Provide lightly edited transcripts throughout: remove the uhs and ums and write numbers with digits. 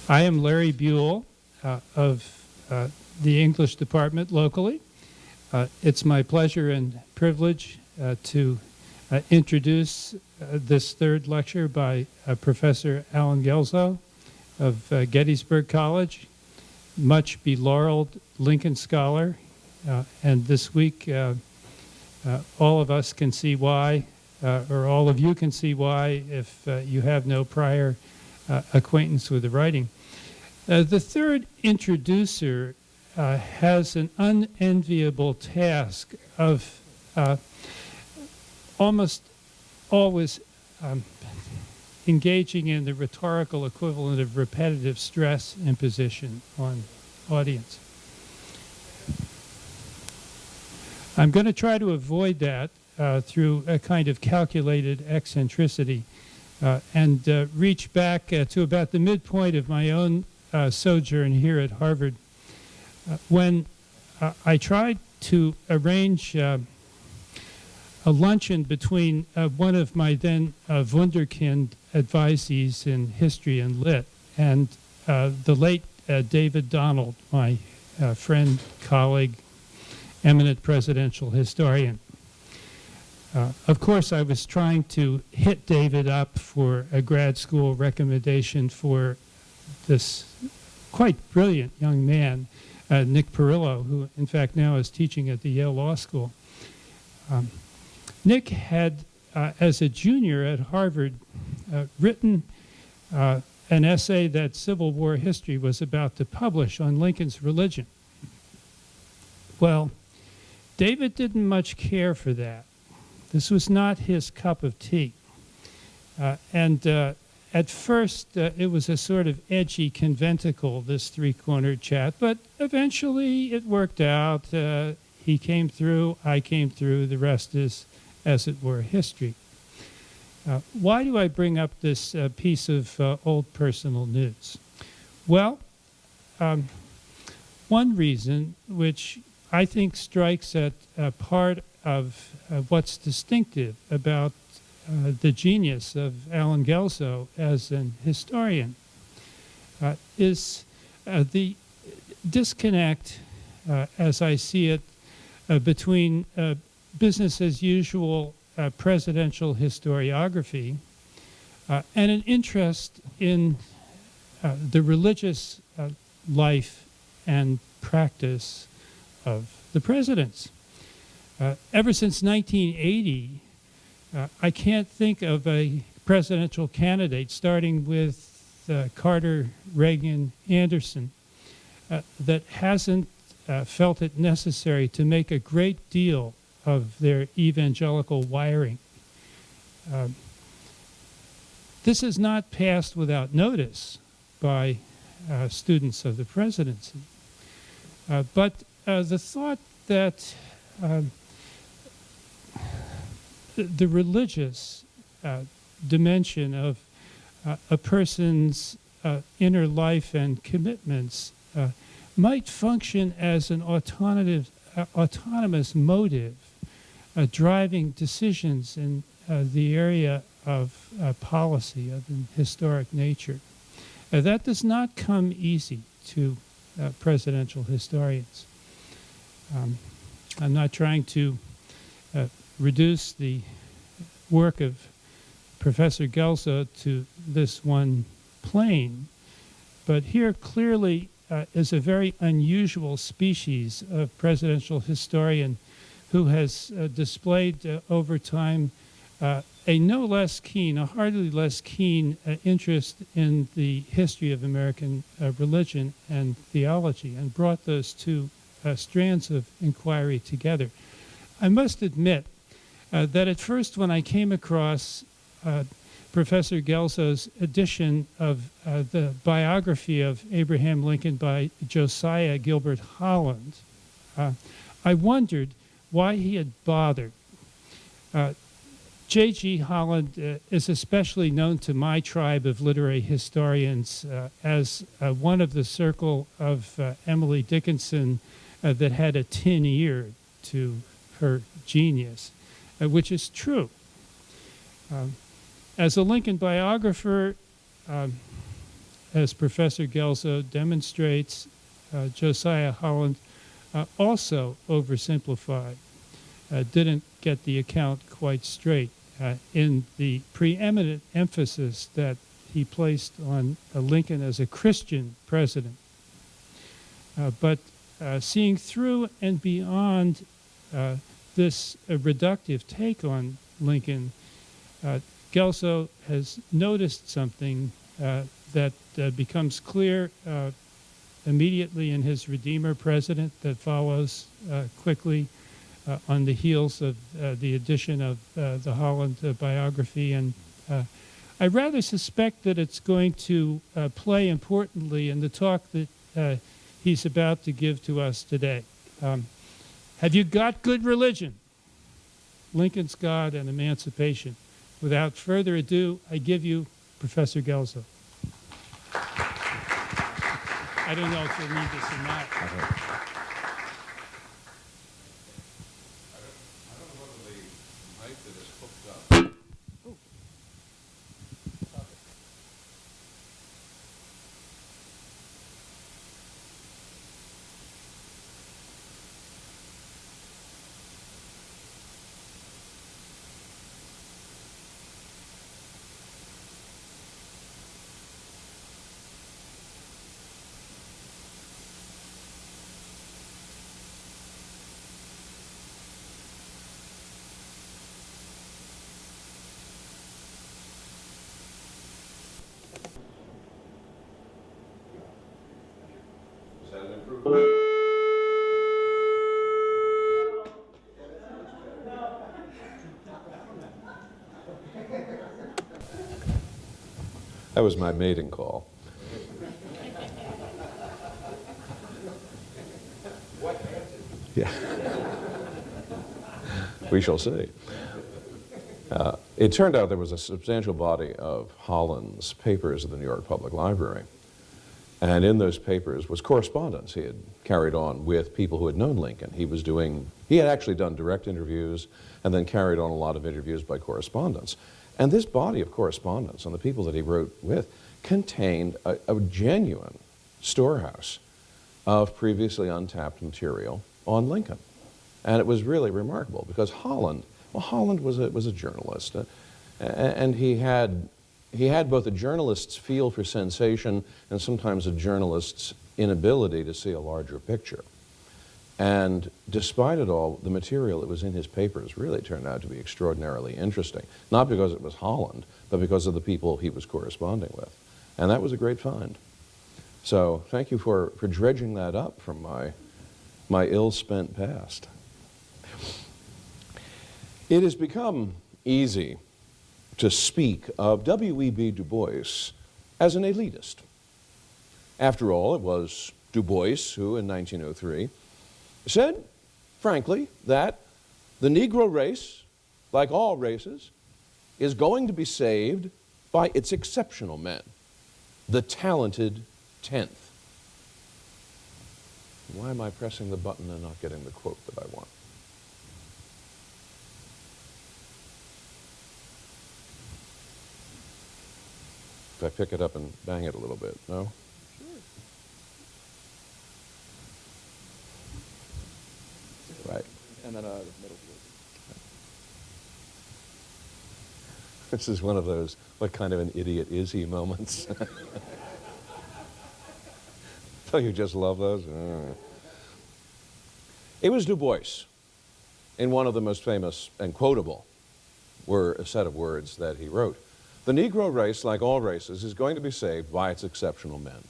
I am Larry Buell of the English department locally. It's my pleasure and privilege to introduce this third lecture by Professor Alan Guelzo of Gettysburg College, much belaureled Lincoln scholar. And this week, all of us can see why, or all of you can see why if you have no prior acquaintance with the writing. The third introducer has an unenviable task of almost always engaging in the rhetorical equivalent of repetitive stress imposition on audience. I'm going to try to avoid that through a kind of calculated eccentricity and reach back to about the midpoint of my own sojourn here at Harvard when I tried to arrange a luncheon between one of my then wunderkind advisees in history and lit and the late David Donald, my friend, colleague, eminent presidential historian. Of course, I was trying to hit David up for a grad school recommendation for this quite brilliant young man, Nick Perillo, who in fact now is teaching at the Yale Law School. Nick had, as a junior at Harvard, written an essay that Civil War history was about to publish on Lincoln's religion. Well, David didn't much care for that. This was not his cup of tea. And at first, it was a sort of edgy conventicle, this three-cornered chat, but eventually it worked out. He came through, I came through, the rest is, as it were, history. Why do I bring up this piece of old personal news? Well, one reason, which I think strikes at part of what's distinctive about the genius of Alan Guelzo as an historian, is the disconnect, as I see it, between business as usual presidential historiography and an interest in the religious life and practice of the presidents. Ever since 1980, I can't think of a presidential candidate, starting with Carter, Reagan, Anderson, that hasn't felt it necessary to make a great deal of their evangelical wiring. This is not passed without notice by students of the presidency. But the thought that the religious dimension of a person's inner life and commitments might function as an autonomous motive driving decisions in the area of policy of an historic nature. That does not come easy to presidential historians. I'm not trying to reduce the work of Professor Guelzo to this one plane, but here clearly is a very unusual species of presidential historian who has displayed over time a no less keen, a hardly less keen interest in the history of American religion and theology, and brought those two strands of inquiry together. I must admit that at first when I came across Professor Guelzo's edition of the biography of Abraham Lincoln by Josiah Gilbert Holland, I wondered why he had bothered. J.G. Holland is especially known to my tribe of literary historians as one of the circle of Emily Dickinson that had a tin ear to her genius, which is true. As a Lincoln biographer, as Professor Guelzo demonstrates, Josiah Holland also oversimplified, didn't get the account quite straight in the preeminent emphasis that he placed on Lincoln as a Christian president. But seeing through and beyond this reductive take on Lincoln, Guelzo has noticed something that becomes clear immediately in his Redeemer President that follows quickly on the heels of the edition of the Holland biography. And I rather suspect that it's going to play importantly in the talk that he's about to give to us today. Have you got good religion? Lincoln's God and Emancipation. Without further ado, I give you Professor Guelzo. I don't know if you'll need this or not. I don't know whether the mic that is hooked up. Is that an improvement? That was my mating call. Yeah. We shall see. It turned out there was a substantial body of Holland's papers at the New York Public Library. And in those papers was correspondence he had carried on with people who had known Lincoln. He had actually done direct interviews and then carried on a lot of interviews by correspondence. And this body of correspondence and the people that he wrote with contained a genuine storehouse of previously untapped material on Lincoln. And it was really remarkable because Holland was a journalist, and he had both a journalist's feel for sensation and sometimes a journalist's inability to see a larger picture. And despite it all, the material that was in his papers really turned out to be extraordinarily interesting, not because it was Holland, but because of the people he was corresponding with. And that was a great find. So thank you for dredging that up from my ill-spent past. It has become easy to speak of W.E.B. Du Bois as an elitist. After all, it was Du Bois who, in 1903, said, frankly, that the Negro race, like all races, is going to be saved by its exceptional men, the talented 10th. Why am I pressing the button and not getting the quote that I want? If I pick it up and bang it a little bit, no? Sure. Right. And then the middle. This is one of those, what kind of an idiot is he moments. Don't you just love those? It was Du Bois, in one of the most famous and quotable a set of words that he wrote. The Negro race, like all races, is going to be saved by its exceptional men,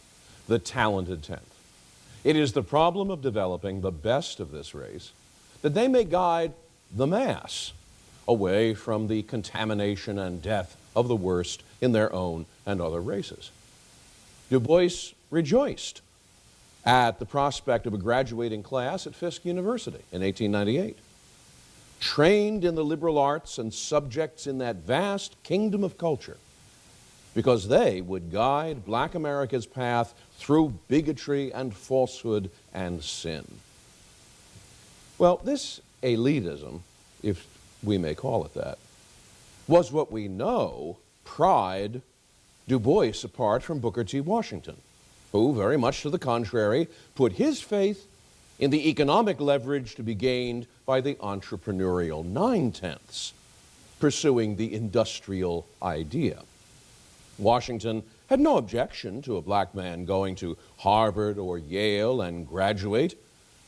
the talented 10th. It is the problem of developing the best of this race, that they may guide the mass away from the contamination and death of the worst in their own and other races. Du Bois rejoiced at the prospect of a graduating class at Fisk University in 1898. Trained in the liberal arts and subjects in that vast kingdom of culture, because they would guide Black America's path through bigotry and falsehood and sin. Well, this elitism, if we may call it that, was what we know pried Du Bois apart from Booker T. Washington, who, very much to the contrary, put his faith in the economic leverage to be gained by the entrepreneurial nine-tenths, pursuing the industrial idea. Washington had no objection to a black man going to Harvard or Yale and graduate,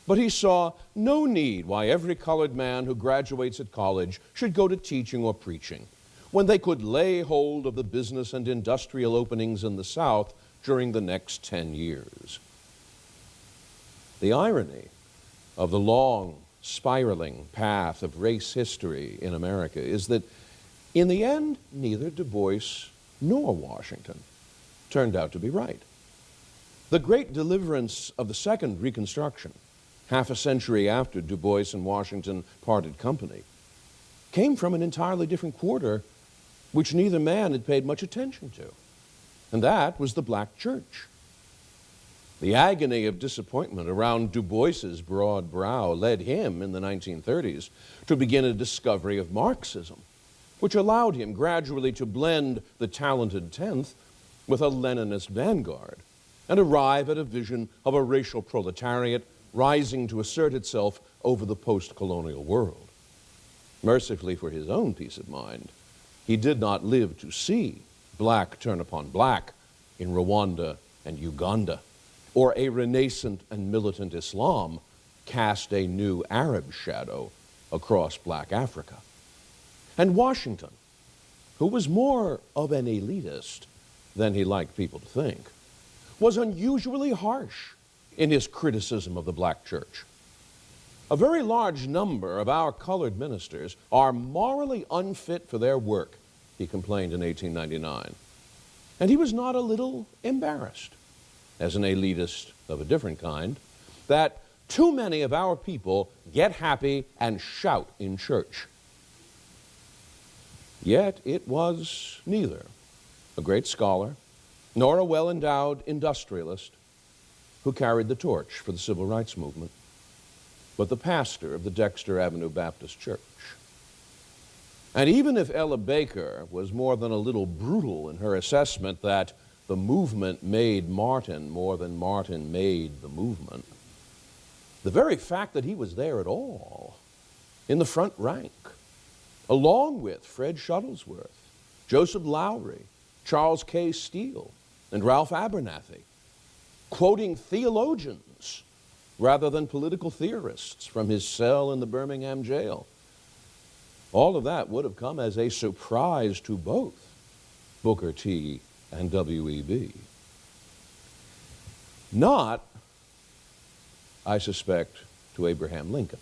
but he saw no need why every colored man who graduates at college should go to teaching or preaching, when they could lay hold of the business and industrial openings in the South during the next 10 years. The irony of the long, spiraling path of race history in America is that, in the end, neither Du Bois nor Washington turned out to be right. The great deliverance of the Second Reconstruction, half a century after Du Bois and Washington parted company, came from an entirely different quarter which neither man had paid much attention to, and that was the black church. The agony of disappointment around Du Bois's broad brow led him, in the 1930s, to begin a discovery of Marxism, which allowed him gradually to blend the talented tenth with a Leninist vanguard and arrive at a vision of a racial proletariat rising to assert itself over the post-colonial world. Mercifully for his own peace of mind, he did not live to see black turn upon black in Rwanda and Uganda, or a renascent and militant Islam cast a new Arab shadow across black Africa. And Washington, who was more of an elitist than he liked people to think, was unusually harsh in his criticism of the black church. A very large number of our colored ministers are morally unfit for their work, he complained in 1899. And he was not a little embarrassed, as an elitist of a different kind, that too many of our people get happy and shout in church. Yet it was neither a great scholar nor a well-endowed industrialist who carried the torch for the civil rights movement, but the pastor of the Dexter Avenue Baptist Church. And even if Ella Baker was more than a little brutal in her assessment that the movement made Martin more than Martin made the movement, the very fact that he was there at all, in the front rank, along with Fred Shuttlesworth, Joseph Lowry, Charles K. Steele, and Ralph Abernathy, quoting theologians rather than political theorists from his cell in the Birmingham jail. All of that would have come as a surprise to both Booker T. and W.E.B. Not, I suspect, to Abraham Lincoln,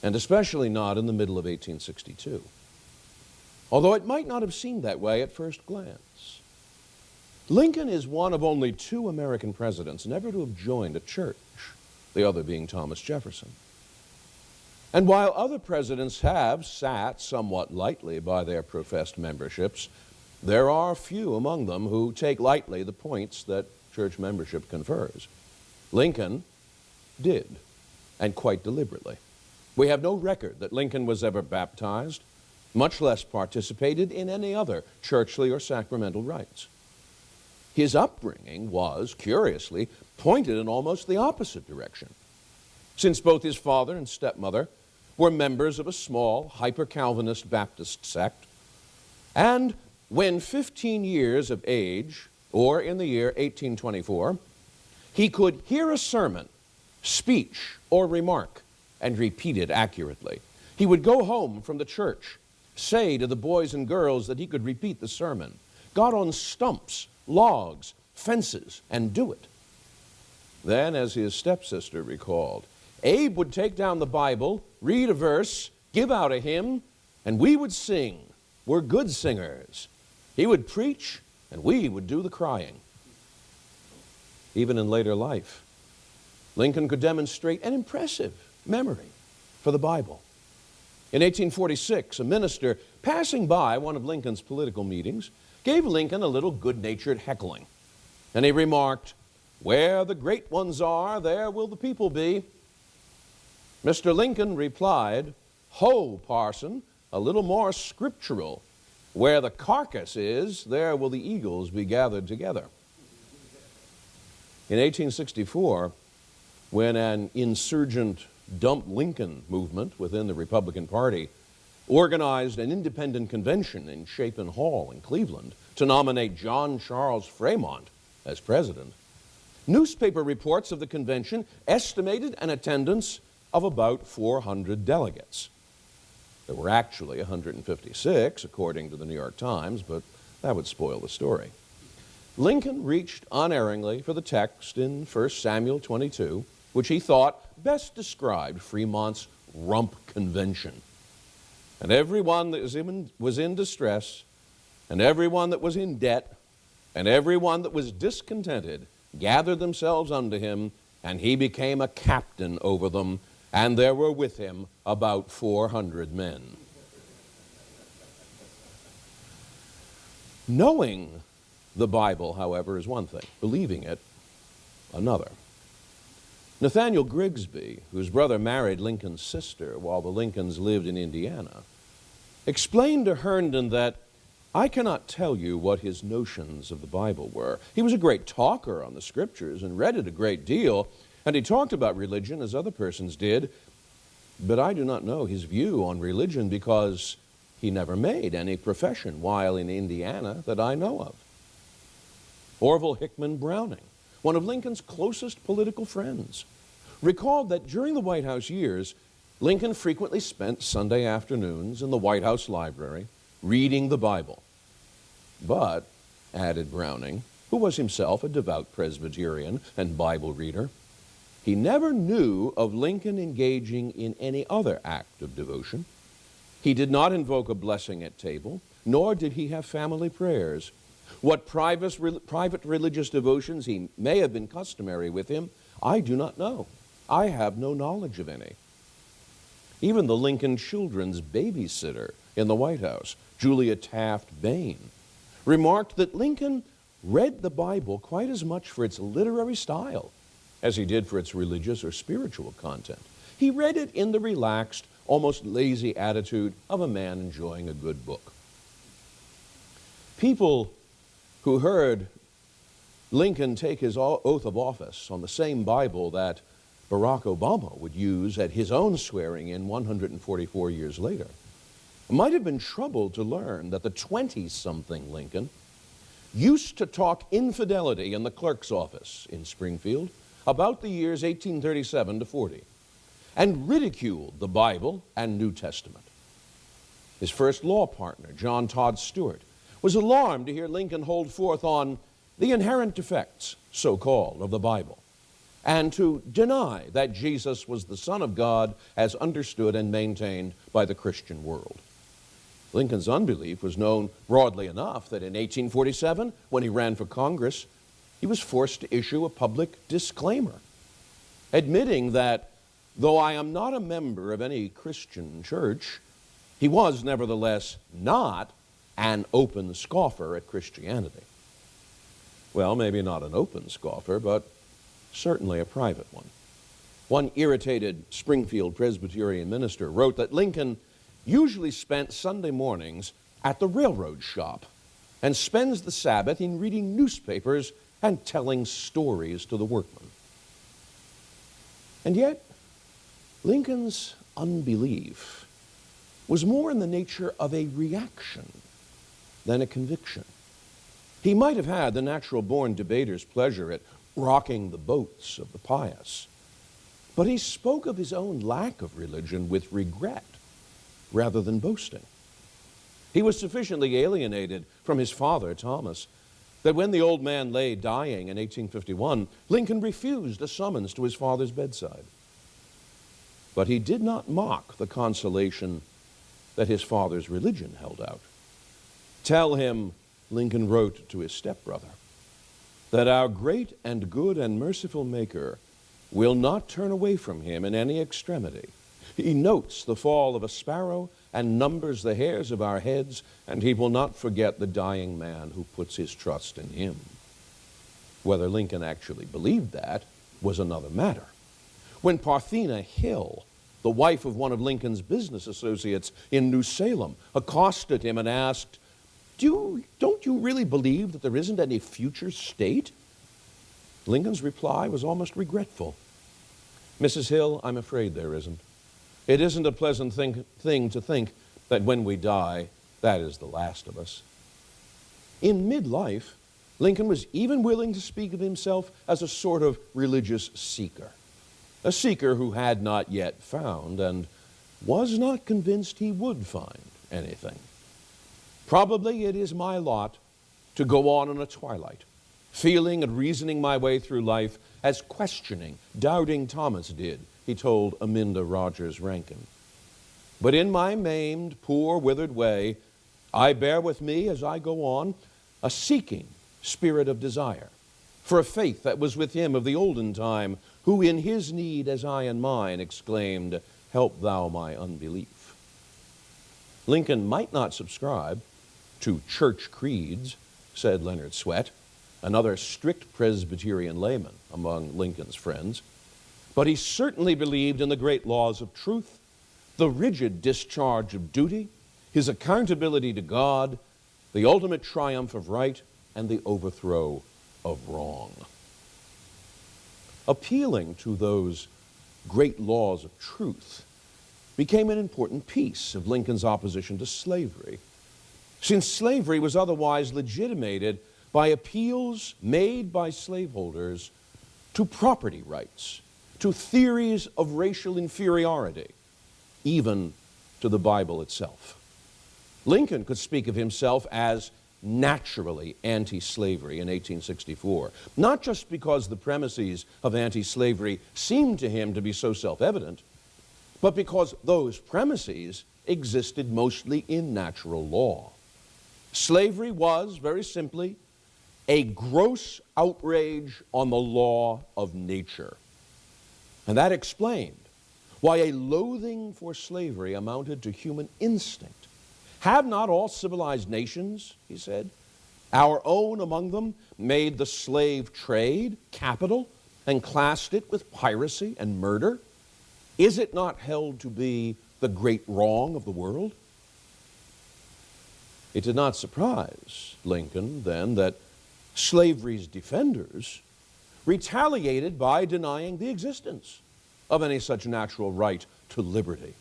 and especially not in the middle of 1862, although it might not have seemed that way at first glance. Lincoln is one of only two American presidents never to have joined a church, the other being Thomas Jefferson. And while other presidents have sat somewhat lightly by their professed memberships, there are few among them who take lightly the points that church membership confers. Lincoln did, and quite deliberately. We have no record that Lincoln was ever baptized, much less participated in any other churchly or sacramental rites. His upbringing was, curiously, pointed in almost the opposite direction, since both his father and stepmother were members of a small, hyper-Calvinist Baptist sect, and when 15 years of age, or in the year 1824, he could hear a sermon, speech, or remark, and repeat it accurately. He would go home from the church, say to the boys and girls that he could repeat the sermon, got on stumps, logs, fences, and do it. Then, as his stepsister recalled, Abe would take down the Bible, read a verse, give out a hymn, and we would sing. We're good singers. He would preach, and we would do the crying. Even in later life, Lincoln could demonstrate an impressive memory for the Bible. In 1846, a minister passing by one of Lincoln's political meetings gave Lincoln a little good-natured heckling, and he remarked, "Where the great ones are, there will the people be." Mr. Lincoln replied, "Ho, parson, a little more scriptural. Where the carcass is, there will the eagles be gathered together. In 1864, when an insurgent Dump Lincoln movement within the Republican Party organized an independent convention in Chapin Hall in Cleveland to nominate John Charles Fremont as president, newspaper reports of the convention estimated an attendance of about 400 delegates. There were actually 156, according to the New York Times, but that would spoil the story. Lincoln reached unerringly for the text in 1 Samuel 22, which he thought best described Fremont's rump convention. And everyone that was in distress, and everyone that was in debt, and everyone that was discontented gathered themselves unto him, and he became a captain over them, and there were with him about 400 men. Knowing the Bible, however, is one thing. Believing it, another. Nathaniel Grigsby, whose brother married Lincoln's sister while the Lincolns lived in Indiana, explained to Herndon that I cannot tell you what his notions of the Bible were. He was a great talker on the Scriptures and read it a great deal, and he talked about religion as other persons did, but I do not know his view on religion because he never made any profession while in Indiana that I know of. Orville Hickman Browning, one of Lincoln's closest political friends, recalled that during the White House years, Lincoln frequently spent Sunday afternoons in the White House library reading the Bible. But, added Browning, who was himself a devout Presbyterian and Bible reader, he never knew of Lincoln engaging in any other act of devotion. He did not invoke a blessing at table, nor did he have family prayers. What private religious devotions he may have been customary with him, I do not know. I have no knowledge of any. Even the Lincoln children's babysitter in the White House, Julia Taft Bain, remarked that Lincoln read the Bible quite as much for its literary style as he did for its religious or spiritual content. He read it in the relaxed, almost lazy attitude of a man enjoying a good book. People who heard Lincoln take his oath of office on the same Bible that Barack Obama would use at his own swearing in 144 years later might have been troubled to learn that the 20-something Lincoln used to talk infidelity in the clerk's office in Springfield about the years 1837 to 40 and ridiculed the Bible and New Testament. His first law partner, John Todd Stewart, was alarmed to hear Lincoln hold forth on the inherent defects, so-called, of the Bible, and to deny that Jesus was the Son of God as understood and maintained by the Christian world. Lincoln's unbelief was known broadly enough that in 1847, when he ran for Congress, he was forced to issue a public disclaimer, admitting that, though I am not a member of any Christian church, he was nevertheless not an open scoffer at Christianity. Well, maybe not an open scoffer, but certainly a private one. One irritated Springfield Presbyterian minister wrote that Lincoln usually spent Sunday mornings at the railroad shop and spends the Sabbath in reading newspapers and telling stories to the workmen. And yet, Lincoln's unbelief was more in the nature of a reaction than a conviction. He might have had the natural-born debater's pleasure at rocking the boats of the pious, but he spoke of his own lack of religion with regret rather than boasting. He was sufficiently alienated from his father, Thomas, that when the old man lay dying in 1851, Lincoln refused a summons to his father's bedside. But he did not mock the consolation that his father's religion held out. Tell him, Lincoln wrote to his stepbrother, that our great and good and merciful Maker will not turn away from him in any extremity. He notes the fall of a sparrow and numbers the hairs of our heads, and he will not forget the dying man who puts his trust in him. Whether Lincoln actually believed that was another matter. When Parthenia Hill, the wife of one of Lincoln's business associates in New Salem, accosted him and asked, Don't you really believe that there isn't any future state? Lincoln's reply was almost regretful. Mrs. Hill, I'm afraid there isn't. It isn't a pleasant thing to think that when we die, that is the last of us. In midlife, Lincoln was even willing to speak of himself as a sort of religious seeker, a seeker who had not yet found and was not convinced he would find anything. Probably it is my lot to go on in a twilight, feeling and reasoning my way through life as questioning, doubting Thomas did, he told Aminda Rogers Rankin. But in my maimed, poor, withered way, I bear with me as I go on a seeking spirit of desire for a faith that was with him of the olden time, who in his need as I in mine exclaimed, "Help thou my unbelief." Lincoln might not subscribe to church creeds, said Leonard Swett, another strict Presbyterian layman among Lincoln's friends, but he certainly believed in the great laws of truth, the rigid discharge of duty, his accountability to God, the ultimate triumph of right, and the overthrow of wrong. Appealing to those great laws of truth became an important piece of Lincoln's opposition to slavery, since slavery was otherwise legitimated by appeals made by slaveholders to property rights, to theories of racial inferiority, even to the Bible itself. Lincoln could speak of himself as naturally anti-slavery in 1864, not just because the premises of anti-slavery seemed to him to be so self-evident, but because those premises existed mostly in natural law. Slavery was, very simply, a gross outrage on the law of nature. And that explained why a loathing for slavery amounted to human instinct. Have not all civilized nations, he said, our own among them, made the slave trade capital and classed it with piracy and murder? Is it not held to be the great wrong of the world? It did not surprise Lincoln, then, that slavery's defenders retaliated by denying the existence of any such natural right to liberty,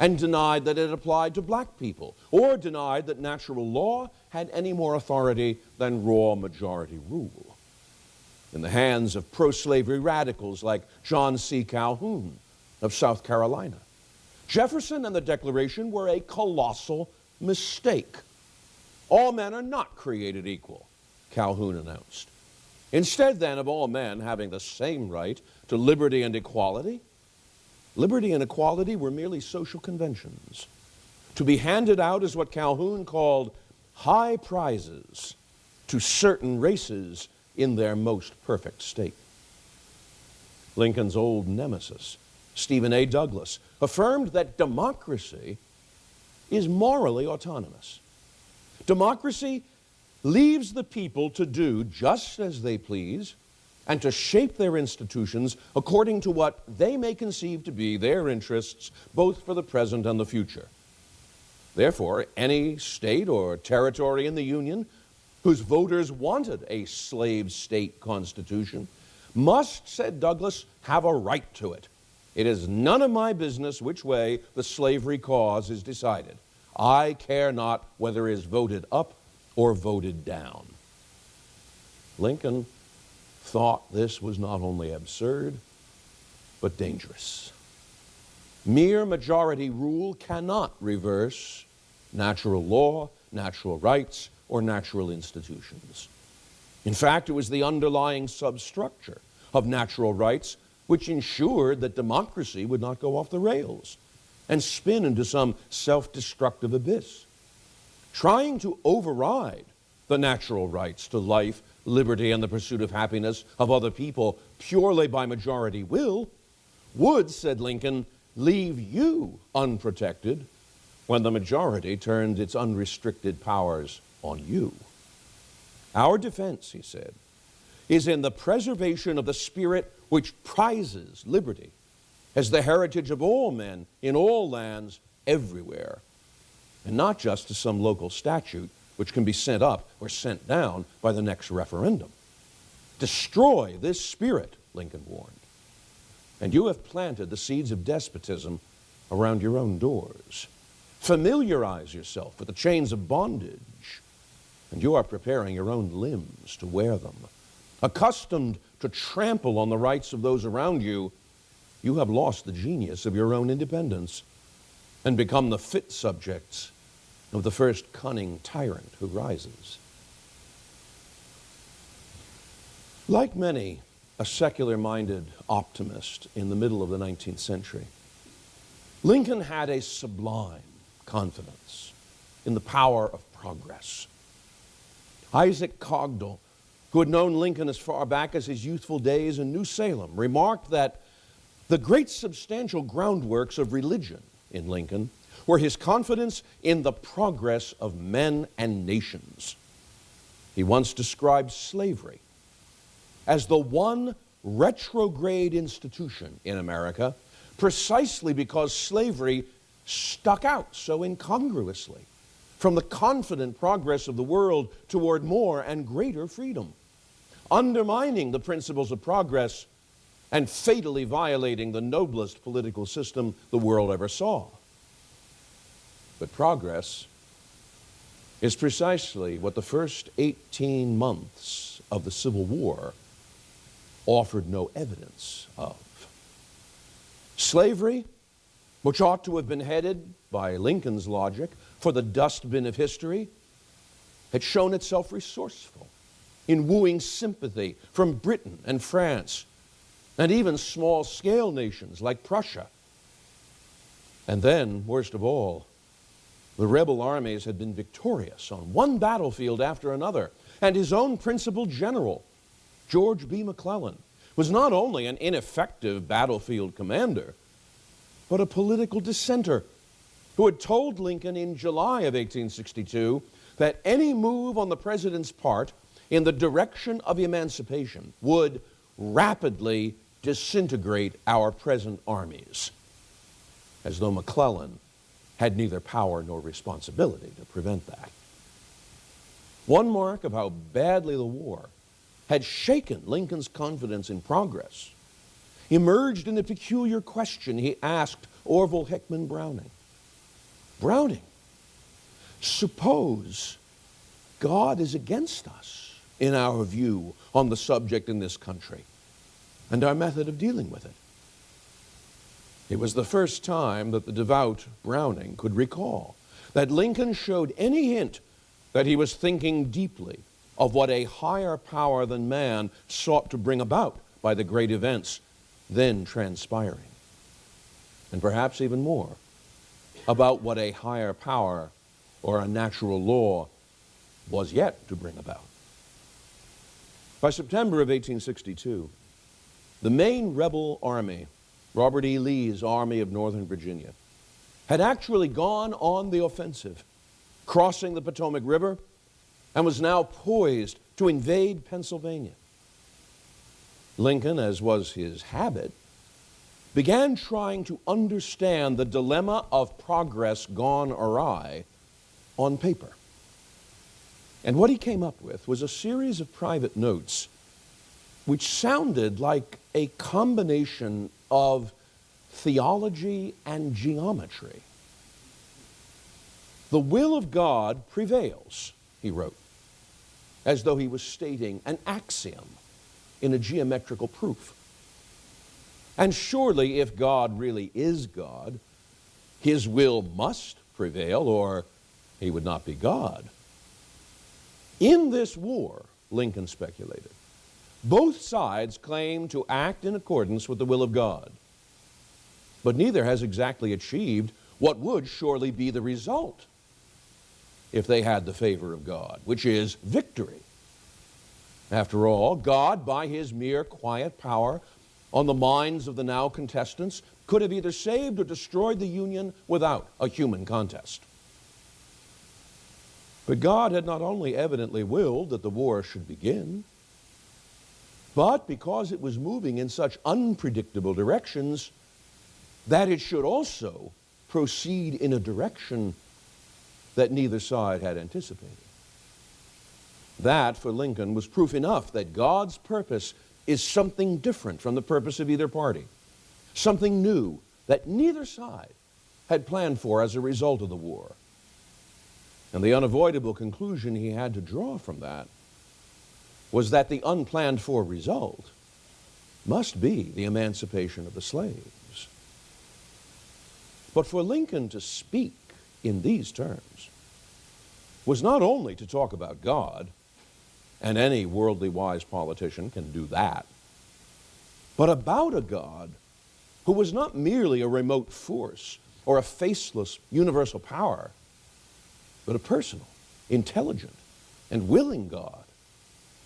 and denied that it applied to black people, or denied that natural law had any more authority than raw majority rule. In the hands of pro-slavery radicals like John C. Calhoun of South Carolina, Jefferson and the Declaration were a colossal mistake. All men are not created equal, Calhoun announced. Instead, then, of all men having the same right to liberty and equality were merely social conventions, to be handed out as what Calhoun called high prizes to certain races in their most perfect state. Lincoln's old nemesis, Stephen A. Douglas, affirmed that democracy is morally autonomous. Democracy leaves the people to do just as they please and to shape their institutions according to what they may conceive to be their interests, both for the present and the future. Therefore, any state or territory in the Union whose voters wanted a slave state constitution must, said Douglas, have a right to it. It is none of my business which way the slavery cause is decided. I care not whether it is voted up or voted down. Lincoln thought this was not only absurd, but dangerous. Mere majority rule cannot reverse natural law, natural rights, or natural institutions. In fact, it was the underlying substructure of natural rights which ensured that democracy would not go off the rails and spin into some self-destructive abyss. Trying to override the natural rights to life, liberty, and the pursuit of happiness of other people purely by majority will would, said Lincoln, leave you unprotected when the majority turned its unrestricted powers on you. Our defense, he said, is in the preservation of the spirit which prizes liberty as the heritage of all men in all lands everywhere, and not just to some local statute which can be sent up or sent down by the next referendum. Destroy this spirit, Lincoln warned, and you have planted the seeds of despotism around your own doors. Familiarize yourself with the chains of bondage, and you are preparing your own limbs to wear them. Accustomed to trample on the rights of those around you, you have lost the genius of your own independence and become the fit subjects of the first cunning tyrant who rises. Like many, a secular-minded optimist in the middle of the 19th century, Lincoln had a sublime confidence in the power of progress. Isaac Cogdell, who had known Lincoln as far back as his youthful days in New Salem, remarked that the great substantial groundworks of religion in Lincoln were his confidence in the progress of men and nations. He once described slavery as the one retrograde institution in America precisely because slavery stuck out so incongruously from the confident progress of the world toward more and greater freedom, undermining the principles of progress and fatally violating the noblest political system the world ever saw. But progress is precisely what the first 18 months of the Civil War offered no evidence of. Slavery, which ought to have been headed, by Lincoln's logic, for the dustbin of history, had shown itself resourceful in wooing sympathy from Britain and France, and even small-scale nations like Prussia. And then, worst of all, the rebel armies had been victorious on one battlefield after another, and his own principal general, George B. McClellan, was not only an ineffective battlefield commander, but a political dissenter who had told Lincoln in July of 1862 that any move on the president's part in the direction of emancipation would rapidly disintegrate our present armies, as though McClellan had neither power nor responsibility to prevent that. One mark of how badly the war had shaken Lincoln's confidence in progress emerged in the peculiar question he asked Orville Hickman Browning. Browning, suppose God is against us in our view on the subject in this country and our method of dealing with it. It was the first time that the devout Browning could recall that Lincoln showed any hint that he was thinking deeply of what a higher power than man sought to bring about by the great events then transpiring. And perhaps even more, about what a higher power or a natural law was yet to bring about. By September of 1862, the main rebel army, Robert E. Lee's Army of Northern Virginia, had actually gone on the offensive, crossing the Potomac River, and was now poised to invade Pennsylvania. Lincoln, as was his habit, began trying to understand the dilemma of progress gone awry on paper. And what he came up with was a series of private notes which sounded like a combination of theology and geometry. The will of God prevails, he wrote, as though he was stating an axiom in a geometrical proof. And surely, if God really is God, his will must prevail, or he would not be God. In this war, Lincoln speculated, both sides claim to act in accordance with the will of God, but neither has exactly achieved what would surely be the result if they had the favor of God, which is victory. After all, God, by his mere quiet power on the minds of the now contestants, could have either saved or destroyed the Union without a human contest. But God had not only evidently willed that the war should begin, but because it was moving in such unpredictable directions, that it should also proceed in a direction that neither side had anticipated. That, for Lincoln, was proof enough that God's purpose is something different from the purpose of either party, something new that neither side had planned for as a result of the war. And the unavoidable conclusion he had to draw from that was that the unplanned for result must be the emancipation of the slaves. But for Lincoln to speak in these terms was not only to talk about God, and any worldly wise politician can do that, but about a God who was not merely a remote force or a faceless universal power, but a personal, intelligent, and willing God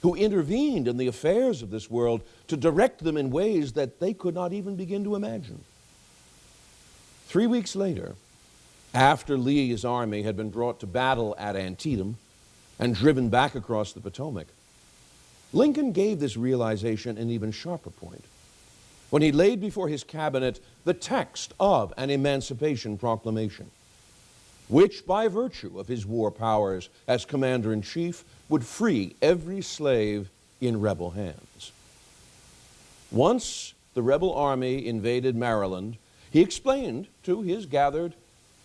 who intervened in the affairs of this world to direct them in ways that they could not even begin to imagine. 3 weeks later, after Lee's army had been brought to battle at Antietam and driven back across the Potomac, Lincoln gave this realization an even sharper point when he laid before his cabinet the text of an emancipation proclamation, which by virtue of his war powers as commander-in-chief would free every slave in rebel hands. Once the rebel army invaded Maryland, he explained to his gathered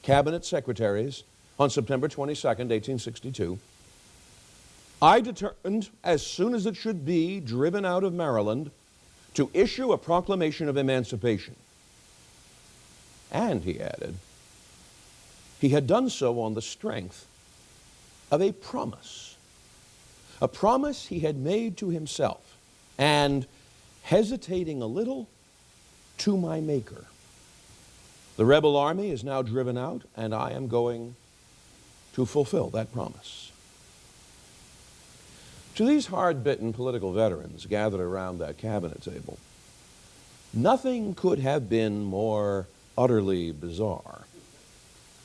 cabinet secretaries on September 22nd, 1862, "I determined, as soon as it should be driven out of Maryland, to issue a proclamation of emancipation." And, he added, he had done so on the strength of a promise he had made to himself, and, hesitating a little, to my Maker. The rebel army is now driven out, and I am going to fulfill that promise. To these hard-bitten political veterans gathered around that cabinet table, nothing could have been more utterly bizarre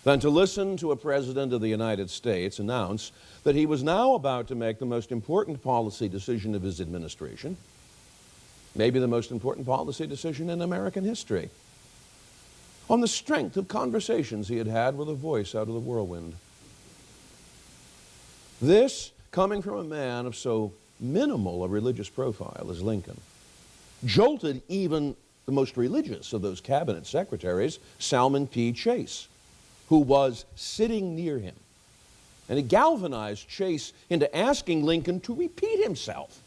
than to listen to a president of the United States announce that he was now about to make the most important policy decision of his administration, maybe the most important policy decision in American history, on the strength of conversations he had had with a voice out of the whirlwind. This, coming from a man of so minimal a religious profile as Lincoln, jolted even the most religious of those cabinet secretaries, Salmon P. Chase, who was sitting near him. And it galvanized Chase into asking Lincoln to repeat himself,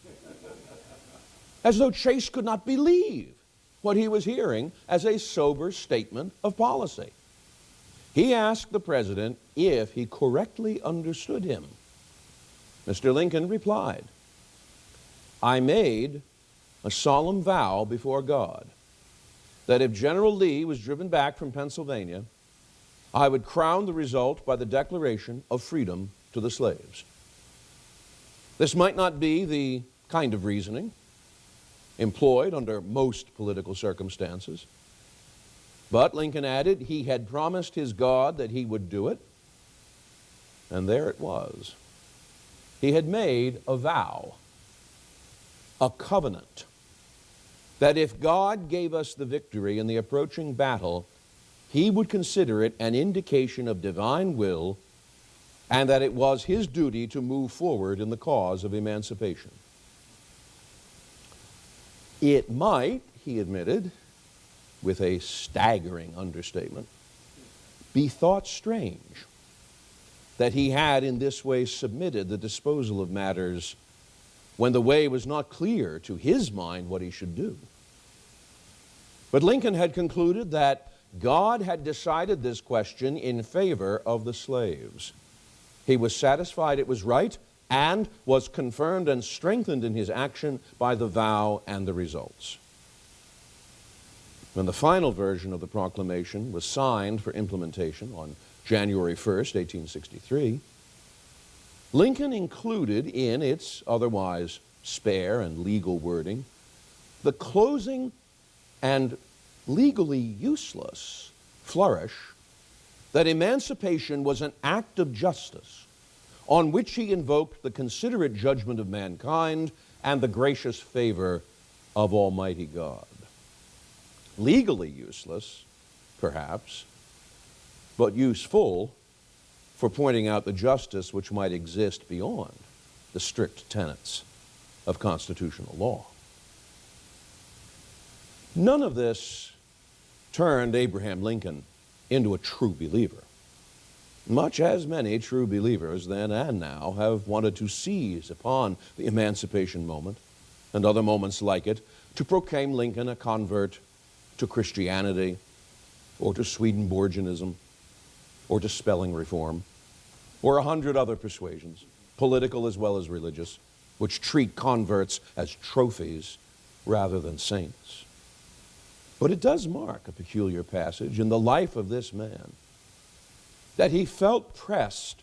as though Chase could not believe what he was hearing as a sober statement of policy. He asked the president if he correctly understood him. Mr. Lincoln replied, "I made a solemn vow before God that if General Lee was driven back from Pennsylvania, I would crown the result by the declaration of freedom to the slaves." This might not be the kind of reasoning employed under most political circumstances, but Lincoln added he had promised his God that he would do it, and there it was. He had made a vow, a covenant, that if God gave us the victory in the approaching battle, he would consider it an indication of divine will, and that it was his duty to move forward in the cause of emancipation. It might, he admitted, with a staggering understatement, be thought strange that he had in this way submitted the disposal of matters when the way was not clear to his mind what he should do. But Lincoln had concluded that God had decided this question in favor of the slaves. He was satisfied it was right and was confirmed and strengthened in his action by the vow and the results. When the final version of the proclamation was signed for implementation on January 1st, 1863, Lincoln included in its otherwise spare and legal wording the closing and legally useless flourish that emancipation was an act of justice on which he invoked the considerate judgment of mankind and the gracious favor of Almighty God. Legally useless, perhaps, but useful for pointing out the justice which might exist beyond the strict tenets of constitutional law. None of this turned Abraham Lincoln into a true believer, much as many true believers then and now have wanted to seize upon the emancipation moment and other moments like it to proclaim Lincoln a convert to Christianity or to Swedenborgianism or to spelling reform or 100 other persuasions, political as well as religious, which treat converts as trophies rather than saints. But it does mark a peculiar passage in the life of this man, that he felt pressed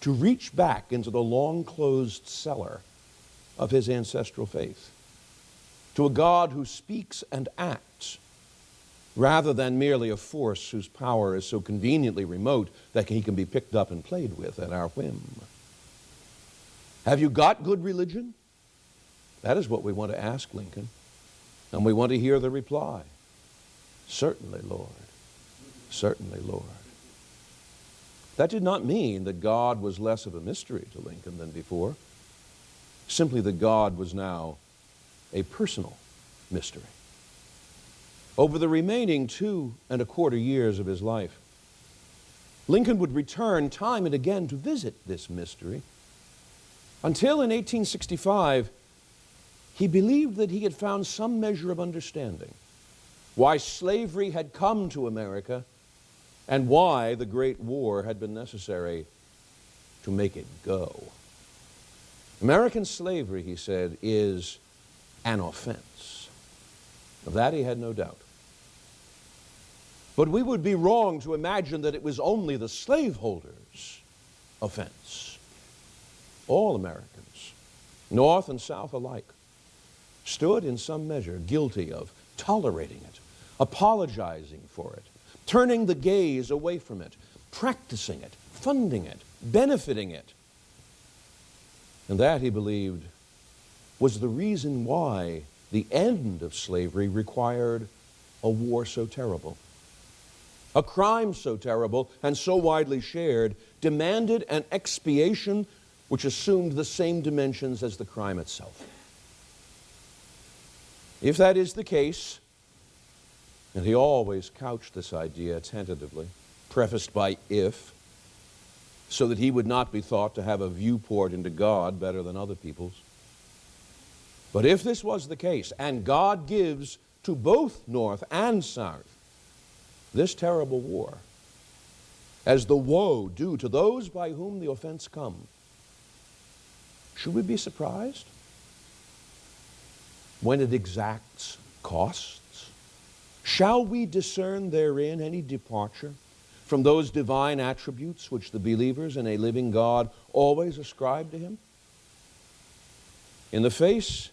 to reach back into the long-closed cellar of his ancestral faith, to a God who speaks and acts, rather than merely a force whose power is so conveniently remote that he can be picked up and played with at our whim. Have you got good religion? That is what we want to ask Lincoln, and we want to hear the reply. Certainly, Lord. Certainly, Lord. That did not mean that God was less of a mystery to Lincoln than before. Simply that God was now a personal mystery. Over the remaining 2¼ years of his life, Lincoln would return time and again to visit this mystery until in 1865 he believed that he had found some measure of understanding why slavery had come to America and why the Great War had been necessary to make it go. American slavery, he said, is an offense. Of that he had no doubt. But we would be wrong to imagine that it was only the slaveholders' offense. All Americans, North and South alike, stood in some measure guilty of tolerating it, apologizing for it, turning the gaze away from it, practicing it, funding it, benefiting it. And that, he believed, was the reason why the end of slavery required a war so terrible. A crime so terrible and so widely shared demanded an expiation which assumed the same dimensions as the crime itself. If that is the case, and he always couched this idea tentatively, prefaced by if, so that he would not be thought to have a viewport into God better than other people's. But if this was the case, and God gives to both North and South this terrible war as the woe due to those by whom the offense come, should we be surprised when it exacts costs? Shall we discern therein any departure from those divine attributes which the believers in a living God always ascribe to him? In the face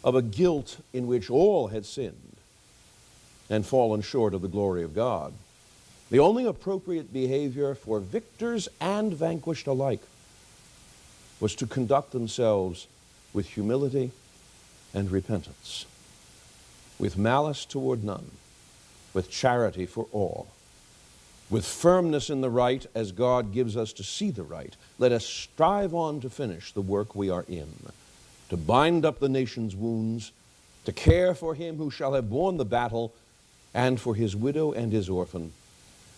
of a guilt in which all had sinned and fallen short of the glory of God, the only appropriate behavior for victors and vanquished alike was to conduct themselves with humility and repentance, with malice toward none, with charity for all, with firmness in the right as God gives us to see the right. Let us strive on to finish the work we are in, to bind up the nation's wounds, to care for him who shall have borne the battle, and for his widow and his orphan,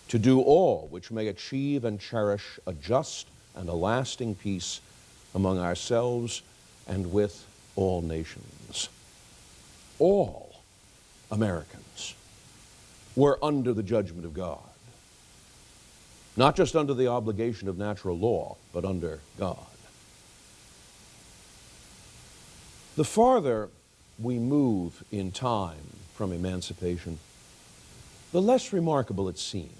to do all which may achieve and cherish a just and a lasting peace among ourselves and with all nations. All Americans were under the judgment of God, not just under the obligation of natural law, but under God. The farther we move in time from emancipation, the less remarkable it seems,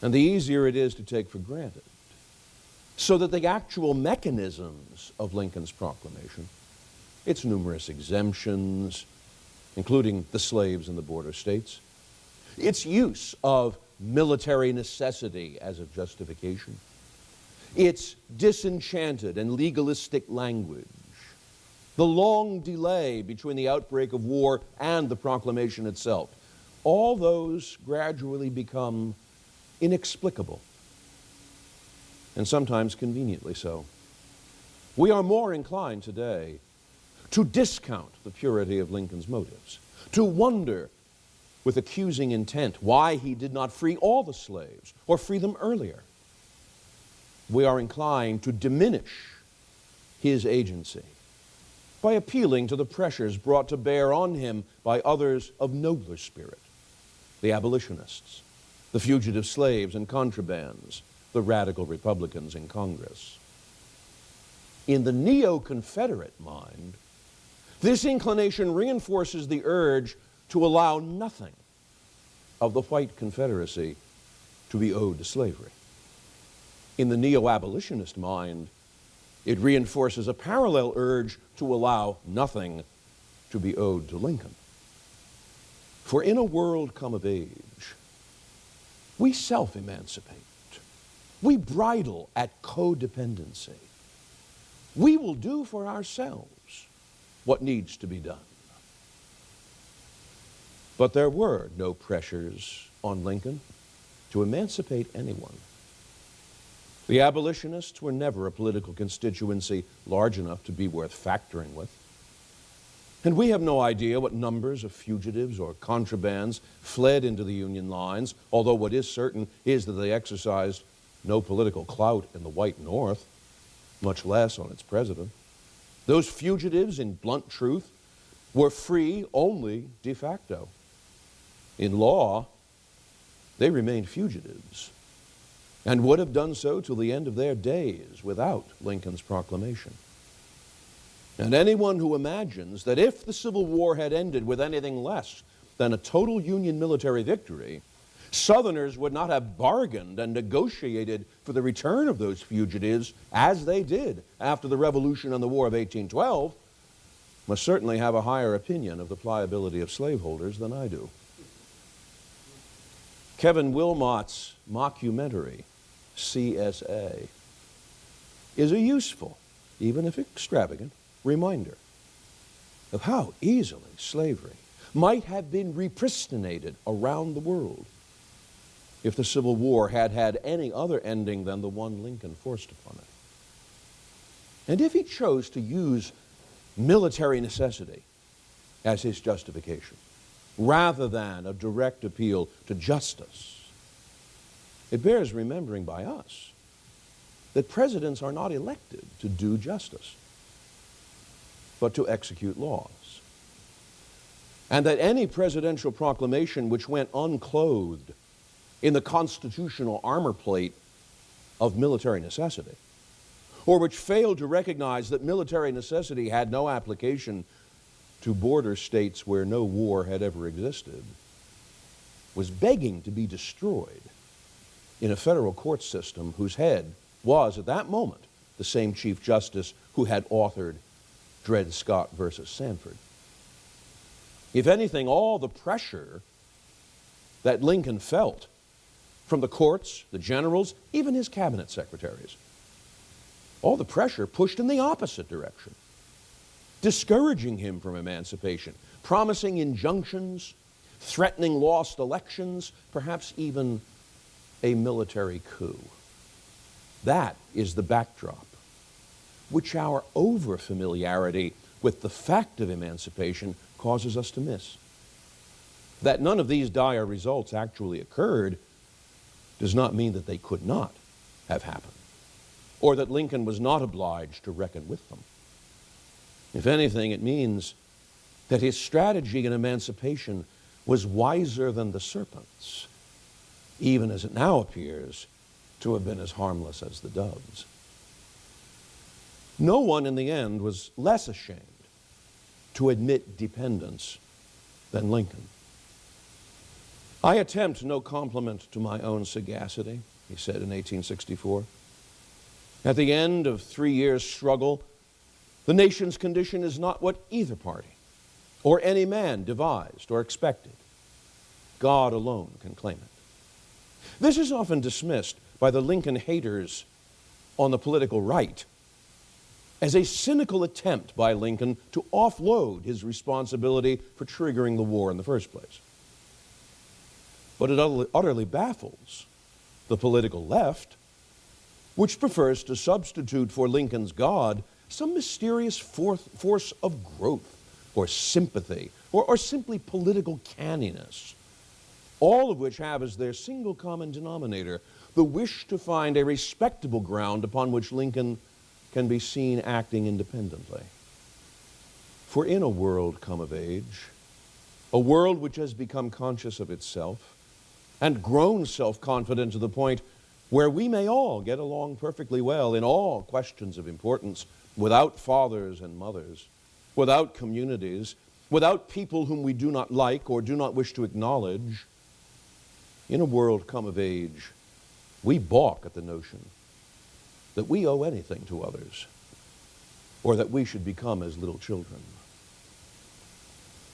and the easier it is to take for granted, so that the actual mechanisms of Lincoln's proclamation, its numerous exemptions, including the slaves in the border states, its use of military necessity as a justification, its disenchanted and legalistic language, the long delay between the outbreak of war and the proclamation itself, all those gradually become inexplicable, and sometimes conveniently so, We are more inclined today to discount the purity of Lincoln's motives, to wonder with accusing intent why he did not free all the slaves or free them earlier. We are inclined to diminish his agency by appealing to the pressures brought to bear on him by others of nobler spirit, the abolitionists, the fugitive slaves and contrabands, the radical Republicans in Congress. In the neo-Confederate mind, this inclination reinforces the urge to allow nothing of the white Confederacy to be owed to slavery. In the neo-abolitionist mind, it reinforces a parallel urge to allow nothing to be owed to Lincoln. For in a world come of age, we self-emancipate. We bridle at codependency. We will do for ourselves what needs to be done. But there were no pressures on Lincoln to emancipate anyone. The abolitionists were never a political constituency large enough to be worth factoring with. And we have no idea what numbers of fugitives or contrabands fled into the Union lines, although what is certain is that they exercised no political clout in the white North, much less on its president. Those fugitives, in blunt truth, were free only de facto. In law, they remained fugitives and would have done so till the end of their days without Lincoln's proclamation. And anyone who imagines that if the Civil War had ended with anything less than a total Union military victory, Southerners would not have bargained and negotiated for the return of those fugitives as they did after the Revolution and the War of 1812, must certainly have a higher opinion of the pliability of slaveholders than I do. Kevin Wilmot's mockumentary, CSA, is a useful, even if extravagant, reminder of how easily slavery might have been repristinated around the world if the Civil War had had any other ending than the one Lincoln forced upon it. And if he chose to use military necessity as his justification, rather than a direct appeal to justice, it bears remembering by us that presidents are not elected to do justice, but to execute laws. And that any presidential proclamation which went unclothed in the constitutional armor plate of military necessity, or which failed to recognize that military necessity had no application to border states where no war had ever existed, was begging to be destroyed in a federal court system whose head was, at that moment, the same Chief Justice who had authored Dred Scott versus Sanford. If anything, all the pressure that Lincoln felt from the courts, the generals, even his cabinet secretaries, all the pressure pushed in the opposite direction, discouraging him from emancipation, promising injunctions, threatening lost elections, perhaps even a military coup. That is the backdrop which our over-familiarity with the fact of emancipation causes us to miss. That none of these dire results actually occurred does not mean that they could not have happened, or that Lincoln was not obliged to reckon with them. If anything, it means that his strategy in emancipation was wiser than the serpent's, even as it now appears to have been as harmless as the doves. No one in the end was less ashamed to admit dependence than Lincoln. "I attempt no compliment to my own sagacity," he said in 1864. "At the end of 3 years' struggle, the nation's condition is not what either party or any man devised or expected. God alone can claim it." This is often dismissed by the Lincoln haters on the political right as a cynical attempt by Lincoln to offload his responsibility for triggering the war in the first place. But it utterly baffles the political left, which prefers to substitute for Lincoln's God some mysterious force of growth or sympathy or simply political canniness, all of which have as their single common denominator the wish to find a respectable ground upon which Lincoln can be seen acting independently. For in a world come of age, a world which has become conscious of itself and grown self-confident to the point where we may all get along perfectly well in all questions of importance without fathers and mothers, without communities, without people whom we do not like or do not wish to acknowledge, in a world come of age, we balk at the notion that we owe anything to others or that we should become as little children.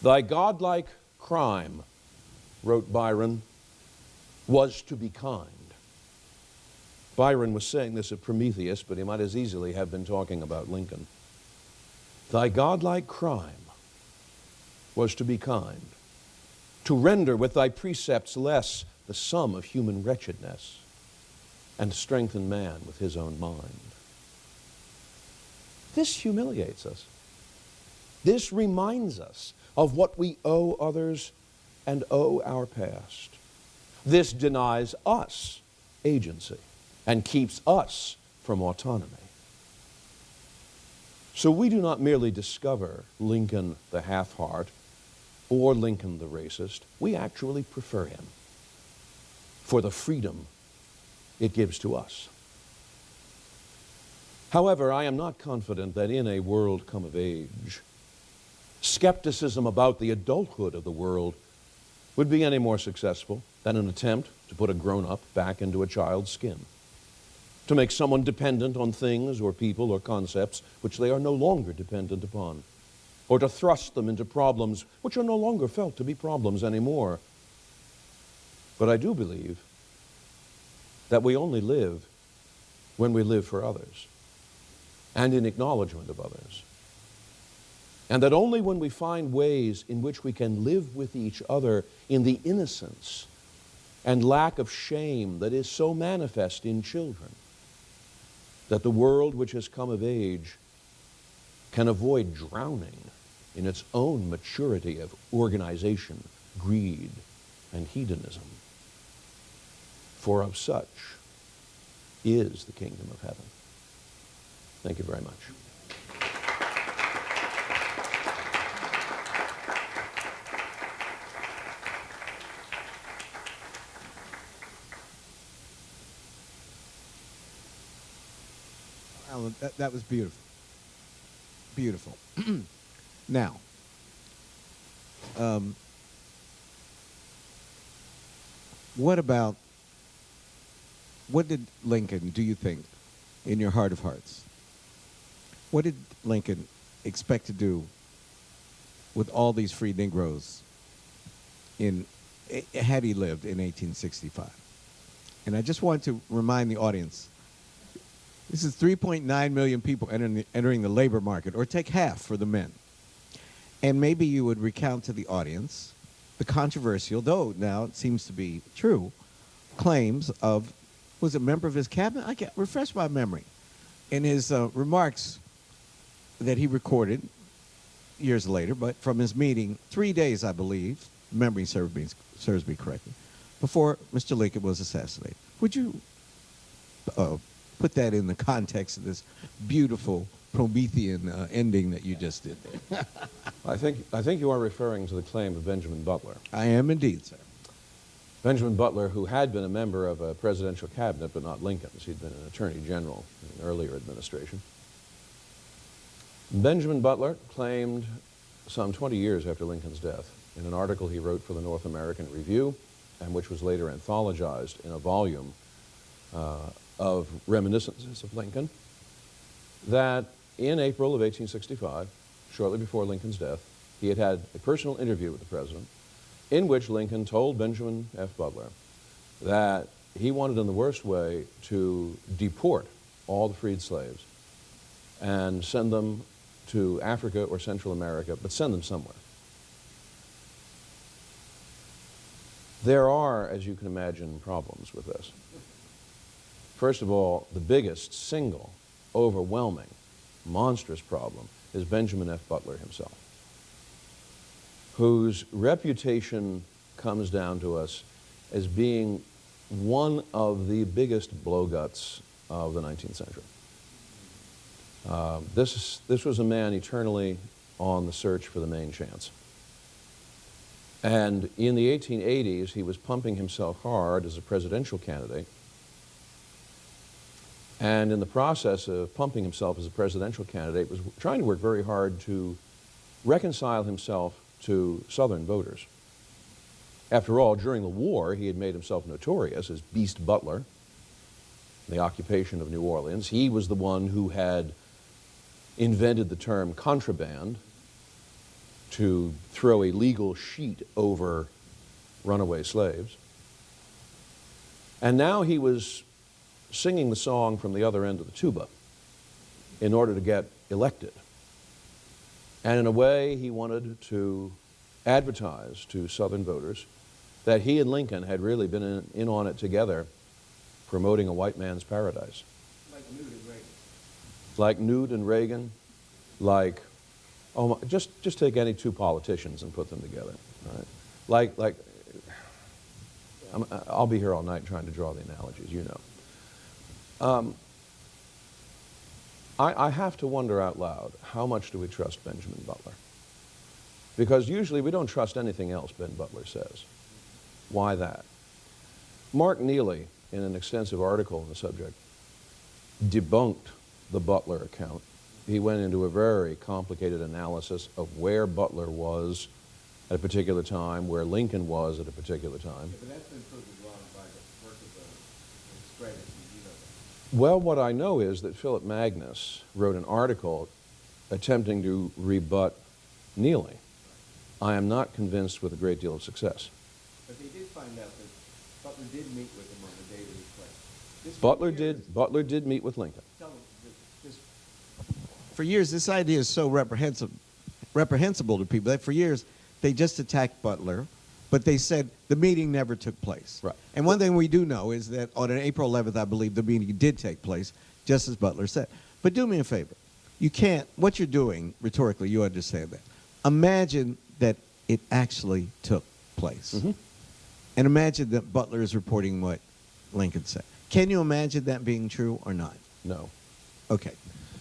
Thy godlike crime, wrote Byron, was to be kind. Byron was saying this of Prometheus, but he might as easily have been talking about Lincoln. Thy godlike crime was to be kind, to render with thy precepts less the sum of human wretchedness, and strengthen man with his own mind. This humiliates us. This reminds us of what we owe others and owe our past. This denies us agency and keeps us from autonomy. So we do not merely discover Lincoln the half-heart or Lincoln the racist. We actually prefer him for the freedom it gives to us. However, I am not confident that in a world come of age, skepticism about the adulthood of the world would be any more successful than an attempt to put a grown-up back into a child's skin, to make someone dependent on things or people or concepts which they are no longer dependent upon, or to thrust them into problems which are no longer felt to be problems anymore. But I do believe that we only live when we live for others and in acknowledgement of others. And that only when we find ways in which we can live with each other in the innocence and lack of shame that is so manifest in children, that the world which has come of age can avoid drowning in its own maturity of organization, greed, and hedonism. For of such is the kingdom of heaven. Thank you very much. Alan, that was beautiful. Beautiful. Now, what did Lincoln, do you think, in your heart of hearts, what did Lincoln expect to do with all these free Negroes had he lived in 1865? And I just want to remind the audience, this is 3.9 million people entering the labor market, or take half for the men. And maybe you would recount to the audience the controversial, though now it seems to be true, claims of, was a member of his cabinet? I can't refresh my memory. In his remarks that he recorded years later, but from his meeting, 3 days, I believe, memory serves me correctly, before Mr. Lincoln was assassinated. Would you put that in the context of this beautiful Promethean ending that you just did there? I think you are referring to the claim of Benjamin Butler. I am indeed, sir. Benjamin Butler, who had been a member of a presidential cabinet, but not Lincoln's. He'd been an attorney general in an earlier administration. Benjamin Butler claimed some 20 years after Lincoln's death, in an article he wrote for the North American Review, and which was later anthologized in a volume of reminiscences of Lincoln, that in April of 1865, shortly before Lincoln's death, he had had a personal interview with the president in which Lincoln told Benjamin F. Butler that he wanted in the worst way to deport all the freed slaves and send them to Africa or Central America, but send them somewhere. There are, as you can imagine, problems with this. First of all, the biggest, single, overwhelming monstrous problem is Benjamin F. Butler himself, whose reputation comes down to us as being one of the biggest blowguts of the 19th century. This was a man eternally on the search for the main chance. And in the 1880s, he was pumping himself hard as a presidential candidate. And in the process of pumping himself as a presidential candidate, was trying to work very hard to reconcile himself to Southern voters. After all, during the war, he had made himself notorious as Beast Butler, the occupation of New Orleans. He was the one who had invented the term contraband to throw a legal sheet over runaway slaves. And now he was singing the song from the other end of the tuba in order to get elected. And in a way, he wanted to advertise to Southern voters that he and Lincoln had really been in on it together, promoting a white man's paradise. Like Newt and Reagan. Like Newt and Reagan, like, oh, just take any two politicians and put them together. Right? Like, I'll be here all night trying to draw the analogies, you know. I have to wonder out loud, how much do we trust Benjamin Butler? Because usually we don't trust anything else Ben Butler says. Why that? Mark Neely, in an extensive article on the subject, debunked the Butler account. He went into a very complicated analysis of where Butler was at a particular time, where Lincoln was at a particular time. Yeah, but that's been proven wrong by the work of the strategy, you know that. Well, what I know is that Philip Magnus wrote an article attempting to rebut Neely. I am not convinced with a great deal of success. But they did find out that Butler did meet with him on the day that he played. Butler did meet with Lincoln. Tell them this. For years, this idea is so reprehensible to people that for years they just attacked Butler, but they said the meeting never took place. Right. And one thing we do know is that on April 11th, I believe, the meeting did take place, just as Butler said. But do me a favor. You can't, what you're doing, rhetorically, you understand that. Imagine that it actually took place. Mm-hmm. And imagine that Butler is reporting what Lincoln said. Can you imagine that being true or not? No. Okay.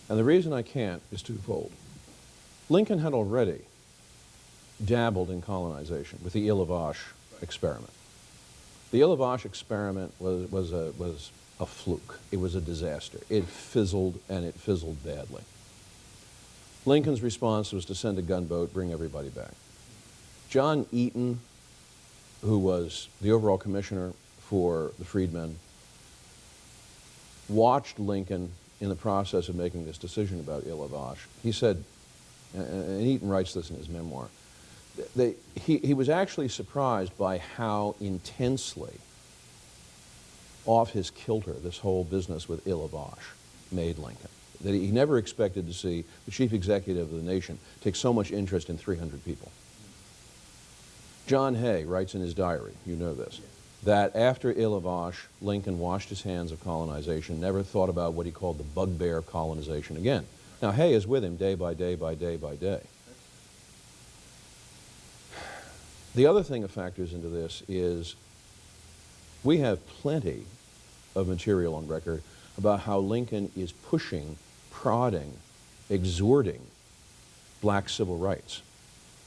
And the reason I can't is twofold. Lincoln had already dabbled in colonization with the Ile of Vache experiment. The Ile of Vache experiment was a fluke. It was a disaster. It fizzled, and it fizzled badly. Lincoln's response was to send a gunboat, bring everybody back. John Eaton, who was the overall commissioner for the freedmen, watched Lincoln in the process of making this decision about Ile of Vache. He said, and Eaton writes this in his memoir, he was actually surprised by how intensely off his kilter this whole business with Ile of Vache made Lincoln. That he never expected to see the chief executive of the nation take so much interest in 300 people. John Hay writes in his diary, you know this, that after Ile of Vache, Lincoln washed his hands of colonization, never thought about what he called the bugbear of colonization again. Now, Hay is with him day by day by day by day. The other thing that factors into this is we have plenty of material on record about how Lincoln is pushing, prodding, exhorting black civil rights.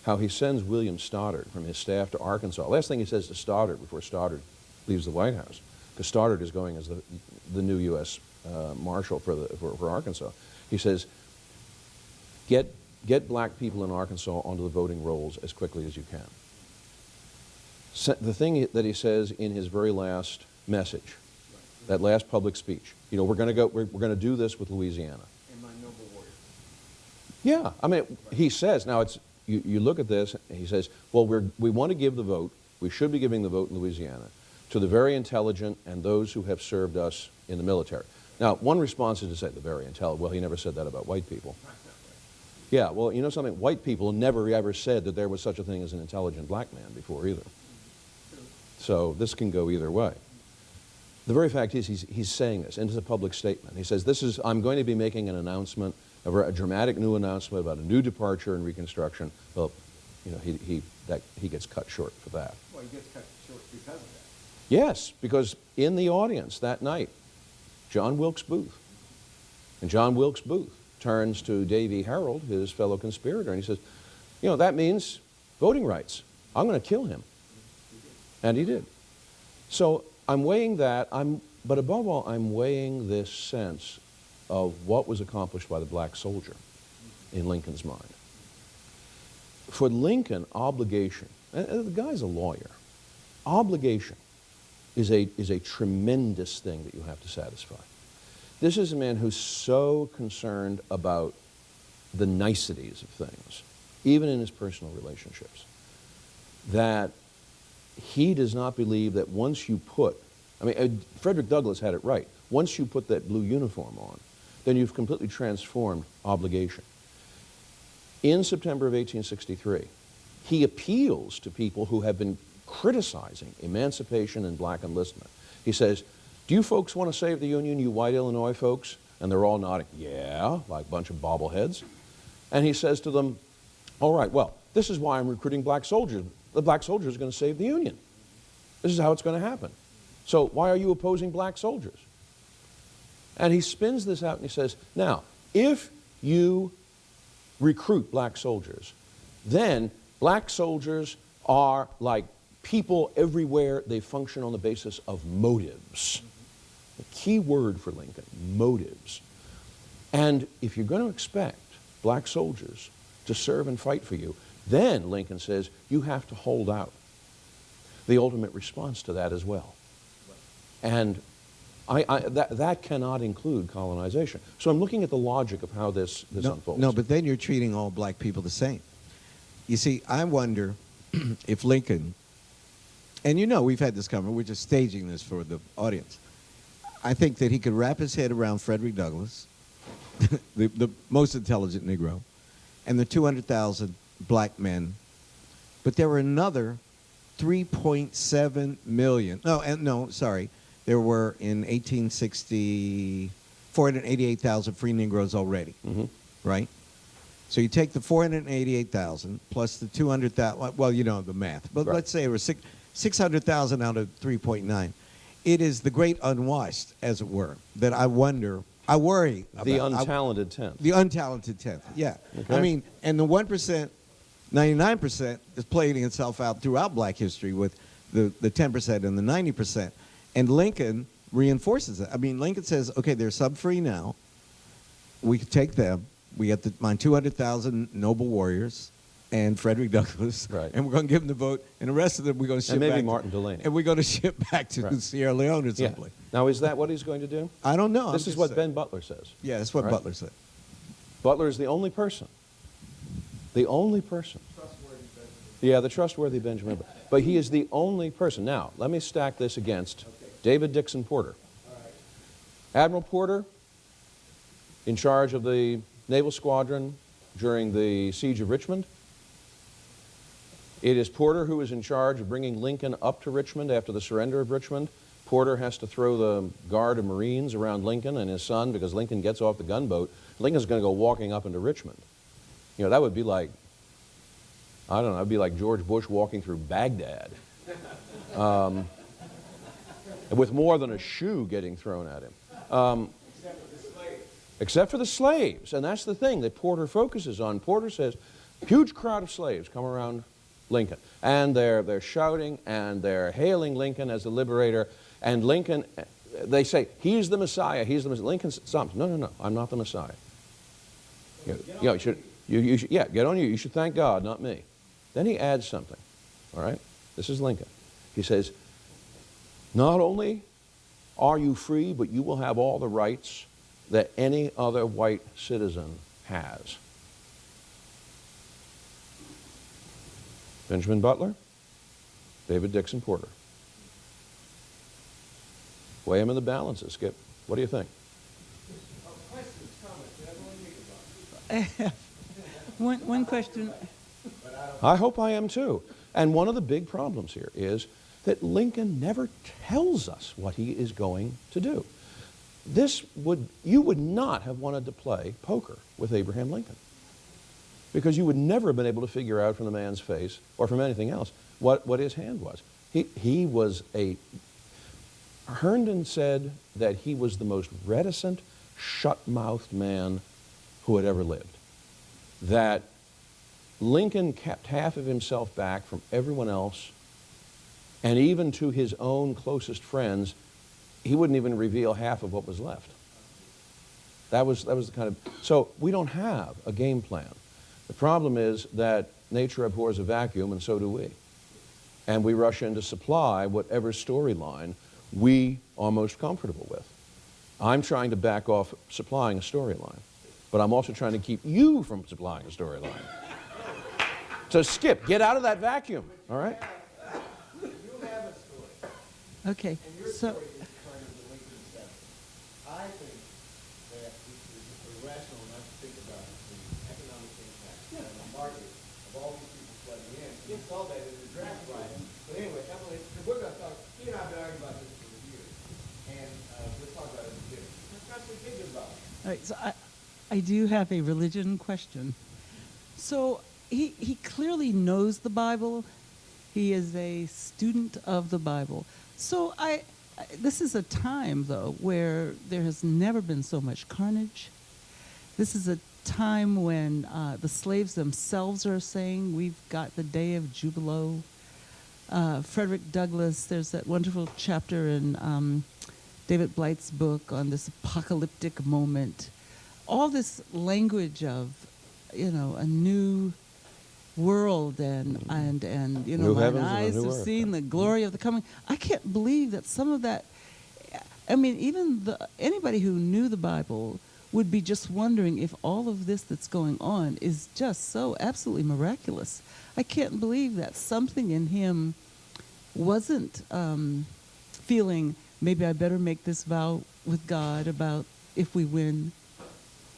How he sends William Stoddard from his staff to Arkansas. Last thing he says to Stoddard before Stoddard leaves the White House, because Stoddard is going as the new U.S. Marshal for Arkansas. He says, get black people in Arkansas onto the voting rolls as quickly as you can. The thing that he says in his very last message, that last public speech, you know, we're going to do this with Louisiana. And my noble warrior. Yeah, I mean, he says, now it's, you look at this, and he says, well, we want to give the vote, we should be giving the vote in Louisiana, to the very intelligent and those who have served us in the military. Now, one response is to say the very intelligent. Well, he never said that about white people. Yeah, well, you know something? White people never ever said that there was such a thing as an intelligent black man before either. So this can go either way. The very fact is he's saying this, and it's a public statement. He says, I'm going to be making an announcement, a dramatic new announcement about a new departure in Reconstruction. Well, you know, he gets cut short for that. Well, he gets cut short because of that. Yes, because in the audience that night, John Wilkes Booth. And John Wilkes Booth turns to Davy Harold, his fellow conspirator, and he says, you know, that means voting rights. I'm going to kill him. And he did. So I'm weighing that, but above all, I'm weighing this sense of what was accomplished by the black soldier in Lincoln's mind. For Lincoln, obligation, and the guy's a lawyer, obligation is a tremendous thing that you have to satisfy. This is a man who's so concerned about the niceties of things, even in his personal relationships, that he does not believe that once you put, I mean, Frederick Douglass had it right. Once you put that blue uniform on, then you've completely transformed obligation. In September of 1863, he appeals to people who have been criticizing emancipation and black enlistment. He says, do you folks want to save the Union, you white Illinois folks? And they're all nodding, yeah, like a bunch of bobbleheads. And he says to them, all right, well, this is why I'm recruiting black soldiers. The black soldiers are going to save the Union. This is how it's going to happen. So why are you opposing black soldiers? And he spins this out and he says, now, if you recruit black soldiers, then black soldiers are like people everywhere. They function on the basis of motives. The key word for Lincoln, motives. And if you're going to expect black soldiers to serve and fight for you, then, Lincoln says, you have to hold out. The ultimate response to that as well. And that cannot include colonization. So I'm looking at the logic of how this unfolds. No, but then you're treating all black people the same. You see, I wonder if Lincoln, and you know we've had this conversation, we're just staging this for the audience. I think that he could wrap his head around Frederick Douglass, the most intelligent Negro, and the 200,000 black men, but there were another 3.7 million. There were in 1860 488,000 free Negroes already, right? So you take the 488,000 plus the 200,000. Well, you know the math, but let's say it was 600,000 out of 3.9. It is the great unwashed, as it were, that I worry about. The untalented tenth. The untalented tenth, yeah. Okay. I mean, and the 1%, 99% is playing itself out throughout black history with the 10% and the 90%. And Lincoln reinforces it. I mean, Lincoln says, okay, they're sub-free now. We could take them. We get my 200,000 noble warriors and Frederick Douglass, right, and we're going to give them the vote, and the rest of them we're going to ship and maybe back Martin Delany. And we're going to ship back to Sierra Leone or Yeah. someplace. Now, is that what he's going to do? I don't know. This is what Ben Butler says. Yeah, that's what Right? Butler said. Butler is the only person. The only person. Yeah, the trustworthy Benjamin. But he is the only person. Now, let me stack this against David Dixon Porter. Admiral Porter, in charge of the naval squadron during the siege of Richmond. It is Porter who is in charge of bringing Lincoln up to Richmond after the surrender of Richmond. Porter has to throw the guard of Marines around Lincoln and his son because Lincoln gets off the gunboat. Lincoln's going to go walking up into Richmond. You know, that would be like, I don't know, it'd be like George Bush walking through Baghdad. With more than a shoe getting thrown at him. Except for the slaves. And that's the thing that Porter focuses on. Porter says, huge crowd of slaves come around Lincoln. And they're shouting and they're hailing Lincoln as the liberator. And Lincoln, they say, he's the Messiah, he's the Messiah. Lincoln stops. No, I'm not the Messiah. You should get on you. You should thank God, not me. Then he adds something, all right? This is Lincoln. He says, not only are you free, but you will have all the rights that any other white citizen has. Benjamin Butler, David Dixon Porter. Weigh them in the balances, Skip. What do you think? One question. I hope I am too. And one of the big problems here is that Lincoln never tells us what he is going to do. You would not have wanted to play poker with Abraham Lincoln, because you would never have been able to figure out from the man's face or from anything else what his hand was. Herndon said that he was the most reticent, shut-mouthed man who had ever lived. That Lincoln kept half of himself back from everyone else, and even to his own closest friends, he wouldn't even reveal half of what was left. That was the kind of... So we don't have a game plan. The problem is that nature abhors a vacuum, and so do we. And we rush in to supply whatever storyline we are most comfortable with. I'm trying to back off supplying a storyline, but I'm also trying to keep you from supplying a storyline. So Skip, get out of that vacuum, all right? You have a story. Okay, And your so story is kind of the Lincoln Center. I think that it's irrational not to think about the economic impact on the market of all these people flooding in. You saw that in the draft riots. But anyway, Emily, we're going to talk. He and I have been arguing about this for years, and we'll talk about it again. That's not what thinking about. all right, so I do have a religion question. So he clearly knows the Bible. He is a student of the Bible. So this is a time, though, where there has never been so much carnage. This is a time when the slaves themselves are saying, we've got the day of Jubilee. Frederick Douglass, there's that wonderful chapter in David Blight's book on this apocalyptic moment. All this language of, a new world and New my heavens and a eyes new have earth. seen the glory of the coming. I can't believe that some of that, I mean, even anybody who knew the Bible would be just wondering if all of this that's going on is just so absolutely miraculous. I can't believe that something in him wasn't feeling, maybe I better make this vow with God about if we win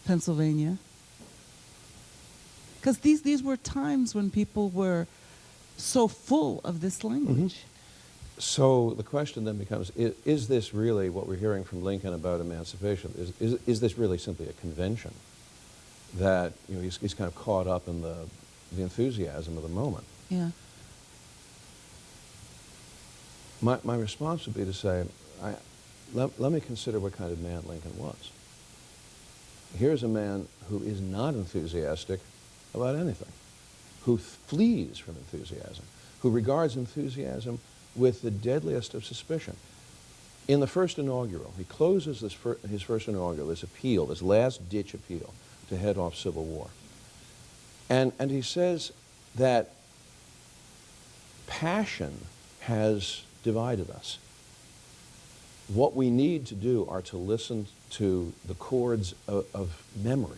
Pennsylvania. Because these were times when people were so full of this language. So the question then becomes, is this really what we're hearing from Lincoln about emancipation? Is this really simply a convention that he's kind of caught up in the enthusiasm of the moment? Yeah. My response would be to say, let me consider what kind of man Lincoln was. Here's a man who is not enthusiastic about anything, who flees from enthusiasm, who regards enthusiasm with the deadliest of suspicion. In the first inaugural, he closes his first inaugural, this appeal, this last-ditch appeal to head off civil war. And he says that passion has divided us. What we need to do are to listen to the chords of memory,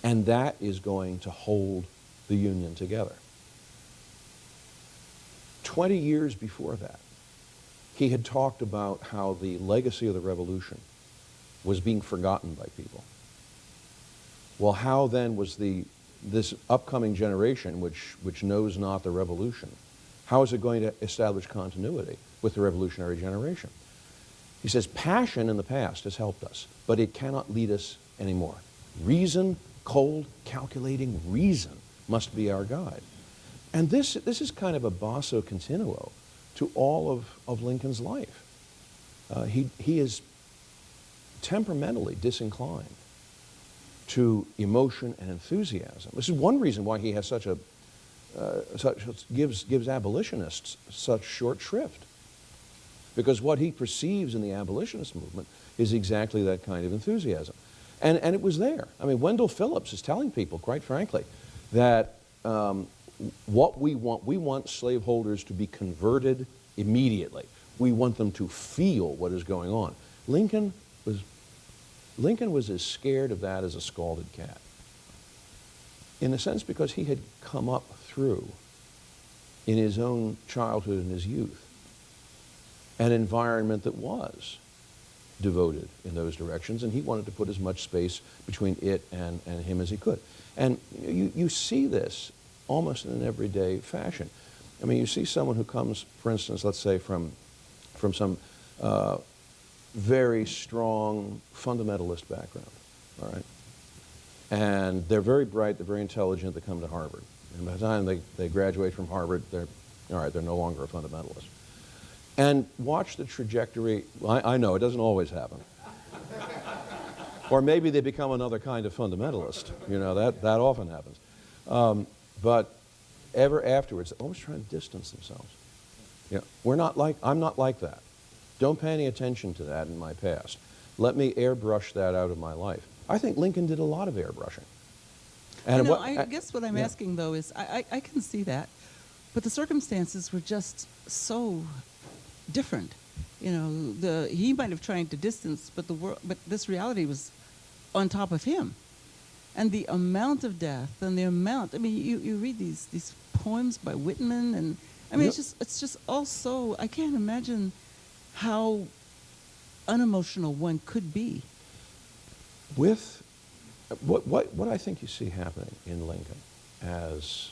and that is going to hold the Union together. 20 years before that, he had talked about how the legacy of the Revolution was being forgotten by people. Well, how then was this upcoming generation, which knows not the Revolution, how is it going to establish continuity with the revolutionary generation? He says, passion in the past has helped us, but it cannot lead us anymore. Reason, cold, calculating reason must be our guide. And this is kind of a basso continuo to all of Lincoln's life. He is temperamentally disinclined to emotion and enthusiasm. This is one reason why he has gives abolitionists such short shrift. Because what he perceives in the abolitionist movement is exactly that kind of enthusiasm. And it was there. I mean, Wendell Phillips is telling people, quite frankly, that what we want slaveholders to be converted immediately. We want them to feel what is going on. Lincoln was as scared of that as a scalded cat. In a sense, because he had come up through, in his own childhood and his youth, an environment that was devoted in those directions, and he wanted to put as much space between it and him as he could. And you see this almost in an everyday fashion. I mean, you see someone who comes, for instance, let's say from some very strong fundamentalist background, all right? And they're very bright, they're very intelligent, they come to Harvard. And by the time they graduate from Harvard, they're no longer a fundamentalist. And watch the trajectory. I know, it doesn't always happen. Or maybe they become another kind of fundamentalist. You know, that often happens. But ever afterwards, they're always trying to distance themselves. Yeah, I'm not like that. Don't pay any attention to that in my past. Let me airbrush that out of my life. I think Lincoln did a lot of airbrushing. And I guess what I'm asking, though, is I can see that, but the circumstances were just so different. You know, he might have tried to distance, but this reality was on top of him. And the amount of death and the amount, I mean, you read these poems by Whitman, and I mean, it's just all so, I can't imagine how unemotional one could be. With what I think you see happening in Lincoln as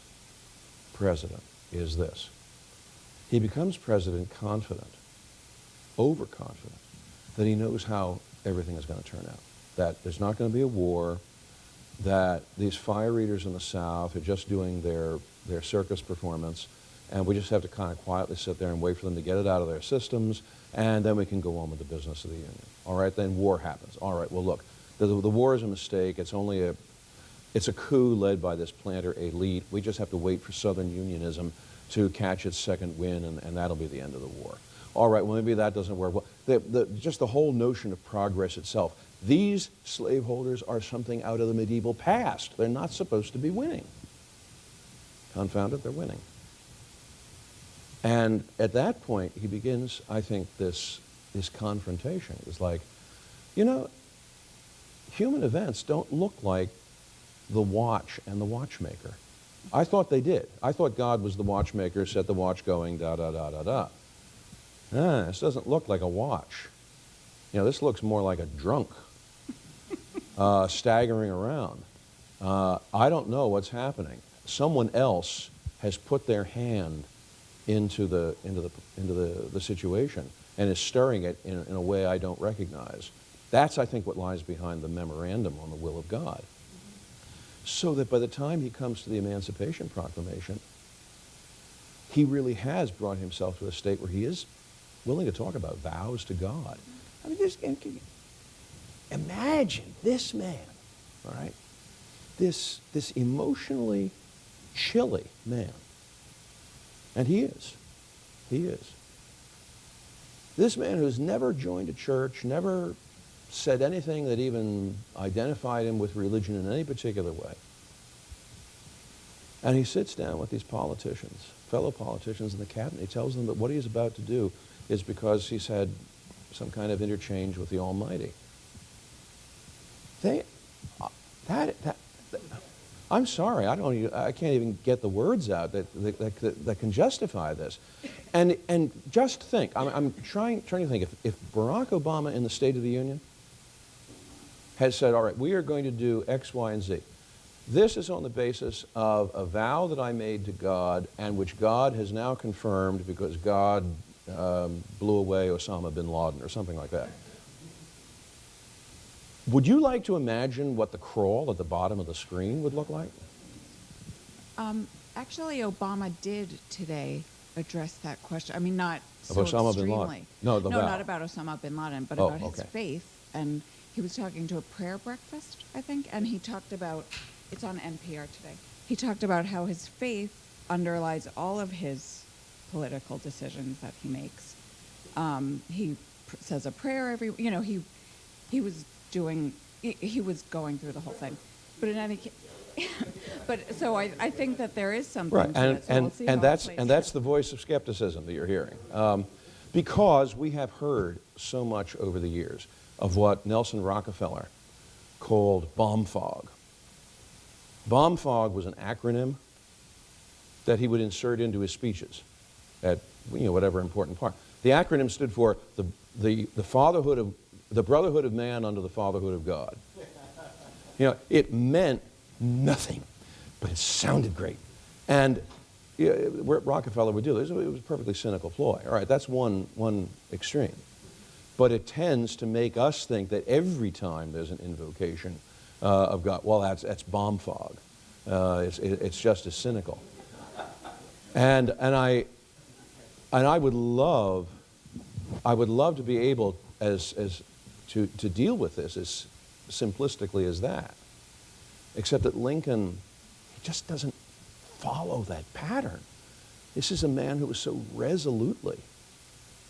president is this. He becomes president confident, overconfident, that he knows how everything is going to turn out. That there's not going to be a war, that these fire eaters in the South are just doing their circus performance, and we just have to kind of quietly sit there and wait for them to get it out of their systems, and then we can go on with the business of the Union. All right, then war happens. All right, well, look, the war is a mistake. It's a coup led by this planter elite. We just have to wait for Southern Unionism to catch its second wind, and that'll be the end of the war. All right, well, maybe that doesn't work. Well, just the whole notion of progress itself. These slaveholders are something out of the medieval past. They're not supposed to be winning. Confound it, they're winning. And at that point, he begins, I think, this confrontation. It's like, you know, human events don't look like the watch and the watchmaker. I thought they did. I thought God was the watchmaker, set the watch going, da-da-da-da-da. This doesn't look like a watch. You know, this looks more like a drunk staggering around. I don't know what's happening. Someone else has put their hand into the situation and is stirring it in a way I don't recognize. That's, I think, what lies behind the memorandum on the will of God. So that by the time he comes to the Emancipation Proclamation, he really has brought himself to a state where he is willing to talk about vows to God. I mean, imagine this man, all right, this emotionally chilly man. And he is. This man who's never joined a church, never said anything that even identified him with religion in any particular way. And he sits down with these politicians, fellow politicians in the cabinet. He tells them that what he is about to do is because he's had some kind of interchange with the Almighty. I'm sorry, I can't even get the words out that can justify this. And just think, I'm trying to think, if Barack Obama in the State of the Union had said, all right, we are going to do X, Y, and Z. This is on the basis of a vow that I made to God and which God has now confirmed because God blew away Osama bin Laden or something like that. Would you like to imagine what the crawl at the bottom of the screen would look like? Actually, Obama did today address that question. I mean, not Of so Osama bin extremely. Laden? No, the vow. not about Osama bin Laden, but Oh, about his okay. faith. And he was talking to a prayer breakfast, I think, and he talked about, it's on NPR today, he talked about how his faith underlies all of his political decisions that he makes. He says a prayer every, he was going through the whole thing. But in any case, so I think that there is something Right, to it, so we'll see how it plays and that's the voice of skepticism that you're hearing. Because we have heard so much over the years of what Nelson Rockefeller called bomb fog. Bomb fog was an acronym that he would insert into his speeches at whatever important part. The acronym stood for the brotherhood of man under the fatherhood of God. It meant nothing, but it sounded great. And yeah, what Rockefeller would do, it was a perfectly cynical ploy. All right, that's one extreme. But it tends to make us think that every time there's an invocation of God, well, that's bomb fog. It's just as cynical. And I would love to be able to deal with this as simplistically as that. Except that Lincoln, he just doesn't follow that pattern. This is a man who was so resolutely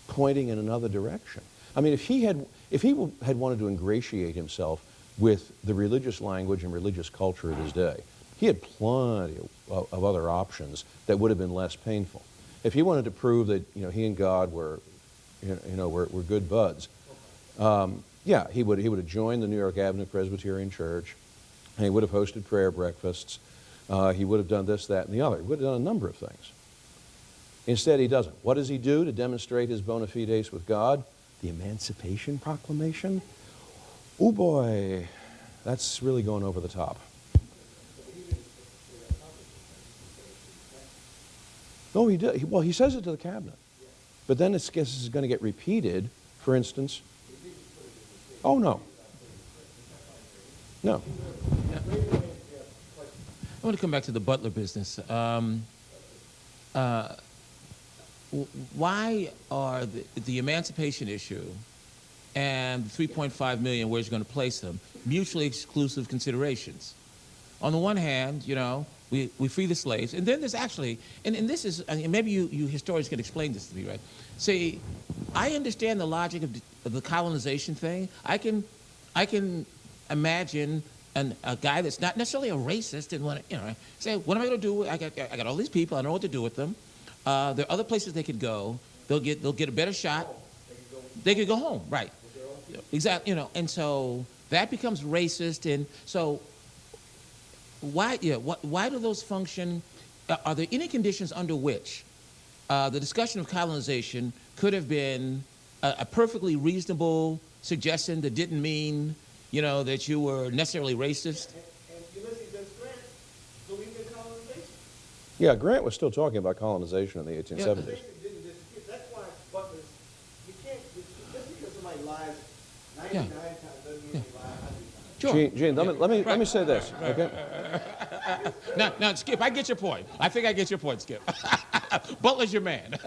pointing in another direction. I mean, if he had wanted to ingratiate himself with the religious language and religious culture of his day, he had plenty of other options that would have been less painful. If he wanted to prove that he and God were were good buds, yeah, he would have joined the New York Avenue Presbyterian Church, and he would have hosted prayer breakfasts. He would have done this, that, and the other. He would have done a number of things. Instead, he doesn't. What does he do to demonstrate his bona fides with God? The Emancipation Proclamation? Oh boy, that's really going over the top. No, he did. Well, he says it to the cabinet. But then this is going to get repeated, for instance. Oh, no. No. I want to come back to the Butler business. Why are the emancipation issue and the 3.5 million, where he's going to place them, mutually exclusive considerations? On the one hand, we free the slaves, and then there's actually, and this is, maybe you historians can explain this to me, right? See, I understand the logic of the colonization thing. I can imagine a guy that's not necessarily a racist and want to, say, what am I going to do? I got all these people. I don't know what to do with them. There are other places they could go. They'll get a better shot. They could go home, right? Exactly. And so that becomes racist, and so. Why do those function? Are there any conditions under which the discussion of colonization could have been a perfectly reasonable suggestion that didn't mean, that you were necessarily racist? And Ulysses S. Grant believed in colonization. Yeah, Grant was still talking about colonization in the 1870s. Colonization didn't disappear. That's why Butler's, you can't, just because somebody lies 99 times doesn't mean they lie 100 times. Sure. Gene, let me say this, okay? Now, Skip, I get your point. I think I get your point, Skip. Butler's your man.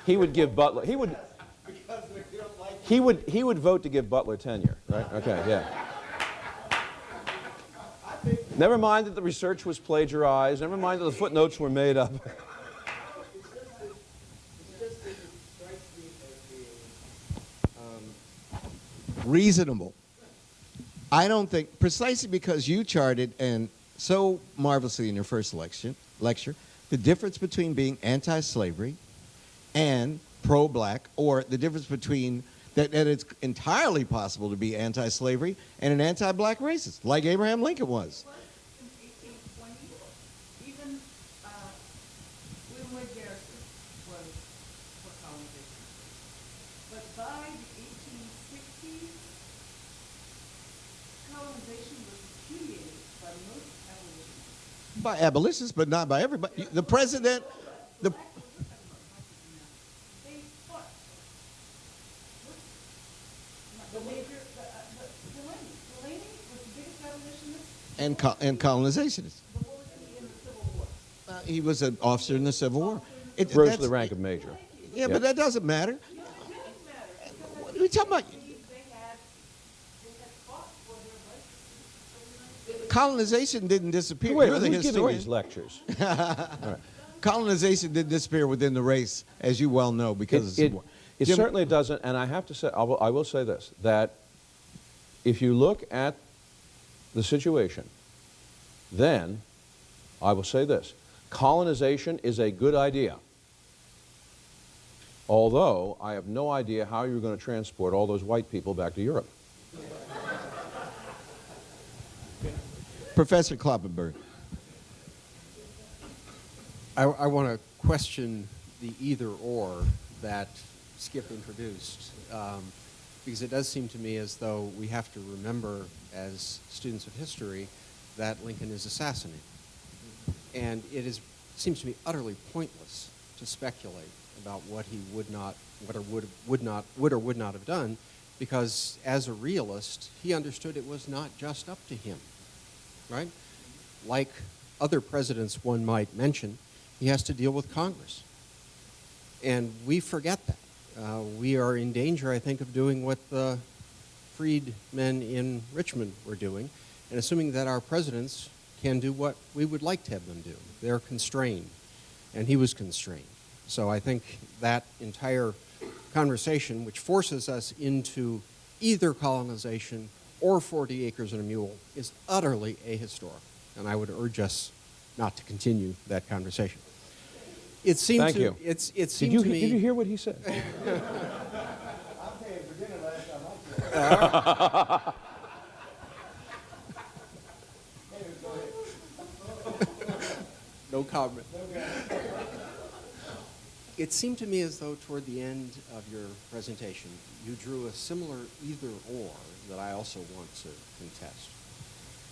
He would give Butler he would vote to give Butler tenure, right? Okay, yeah. Never mind that the research was plagiarized. Never mind that the footnotes were made up. It's just that it strikes me as being Reasonable. I don't think, precisely because you charted, and so marvelously in your first lecture, the difference between being anti-slavery and pro-black, or the difference between that it's entirely possible to be anti-slavery and an anti-black racist, like Abraham Lincoln was. In 1820, even William Garrison was for colonization. But by the 1860s, colonization was repudiated by most abolitionists. By abolitionists, but not by everybody. The president, the They fought. The major, Delaney was the biggest abolitionist. and colonizationists. But what was he in the Civil War? He was an officer in the Civil War. Rose to That's- the rank of major. Yeah, but that doesn't matter. What are we talking about? They had fought for their rights. Colonization didn't disappear. Wait, You're the who's giving historian. these lectures? Colonization didn't disappear within the race, as you well know, because It Jim- certainly doesn't, and I have to say, I will say this, that if you look at the situation, then I will say this, colonization is a good idea. Although, I have no idea how you're going to transport all those white people back to Europe. Professor Kloppenberg. I want to question the either-or that Skip introduced, because it does seem to me as though we have to remember, as students of history, that Lincoln is assassinated. And it is seems to me utterly pointless to speculate about what he would or would not have done, because as a realist, he understood it was not just up to him, right? Like other presidents one might mention, he has to deal with Congress. And we forget that. We are in danger, I think, of doing what the freedmen in Richmond were doing, and assuming that our presidents can do what we would like to have them do. They're constrained, and he was constrained. So I think that entire conversation, which forces us into either colonization or 40 acres and a mule, is utterly ahistorical, and I would urge us not to continue that conversation. It seemed Thank to, you. it seemed Did to me. you hear what he said? I'm paying for dinner last time I No comment. It seemed to me as though toward the end of your presentation, you drew a similar either-or that I also want to contest.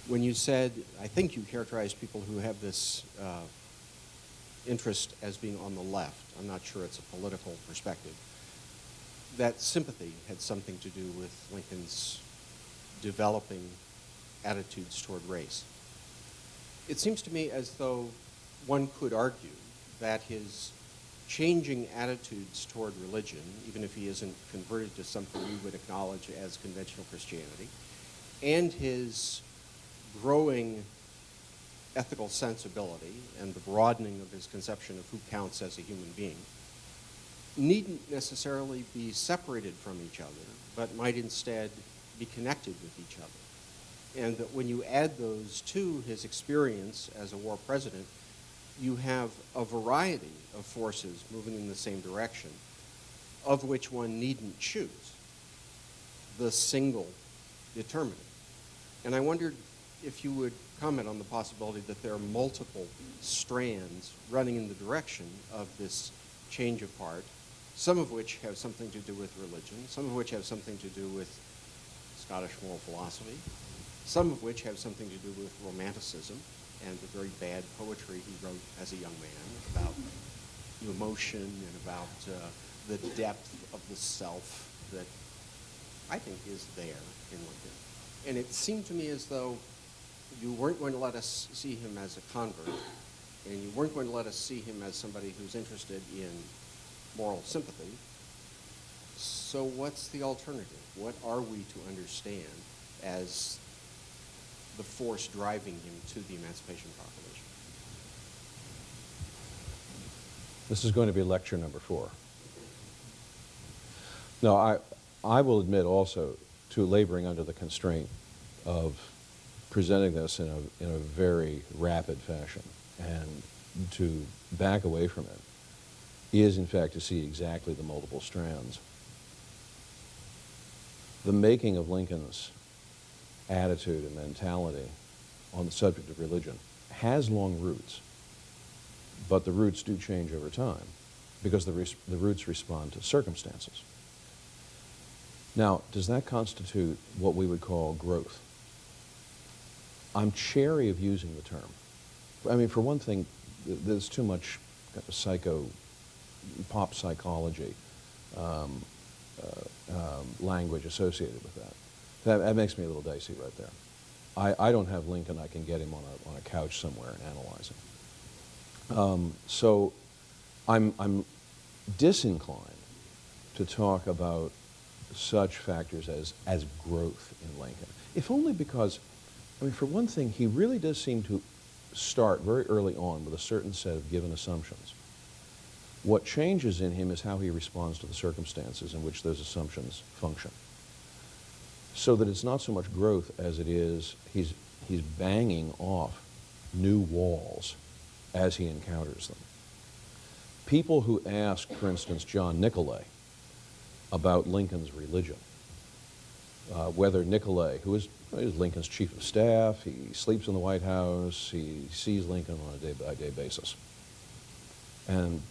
When you said, I think you characterized people who have this interest as being on the left, I'm not sure it's a political perspective, that sympathy had something to do with Lincoln's developing attitudes toward race. It seems to me as though one could argue that his changing attitudes toward religion, even if he isn't converted to something we would acknowledge as conventional Christianity, and his growing ethical sensibility and the broadening of his conception of who counts as a human being, needn't necessarily be separated from each other, but might instead be connected with each other. And that when you add those to his experience as a war president, you have a variety of forces moving in the same direction, of which one needn't choose the single determinant. And I wondered if you would comment on the possibility that there are multiple strands running in the direction of this change of heart, some of which have something to do with religion, some of which have something to do with Scottish moral philosophy, some of which have something to do with Romanticism and the very bad poetry he wrote as a young man about emotion and about the depth of the self that I think is there in Lincoln. And it seemed to me as though you weren't going to let us see him as a convert, and you weren't going to let us see him as somebody who's interested in moral sympathy. So what's the alternative? What are we to understand as the force driving him to the Emancipation Proclamation? This is going to be lecture number 4. No, I will admit also to laboring under the constraint of presenting this in a very rapid fashion, and to back away from it is in fact to see exactly the multiple strands. The making of Lincoln's attitude and mentality on the subject of religion has long roots, but the roots do change over time because the roots respond to circumstances. Now, does that constitute what we would call growth? I'm chary of using the term. I mean, for one thing, there's too much pop psychology language associated with that. That makes me a little dicey right there. I don't have Lincoln. I can get him on a couch somewhere and analyze him. So I'm disinclined to talk about such factors as growth in Lincoln, if only because, I mean, for one thing, he really does seem to start very early on with a certain set of given assumptions. What changes in him is how he responds to the circumstances in which those assumptions function. So that it's not so much growth as it is he's banging off new walls as he encounters them. People who ask, for instance, John Nicolay about Lincoln's religion, whether Nicolay, who is Lincoln's chief of staff, he sleeps in the White House, he sees Lincoln on a day-by-day basis. And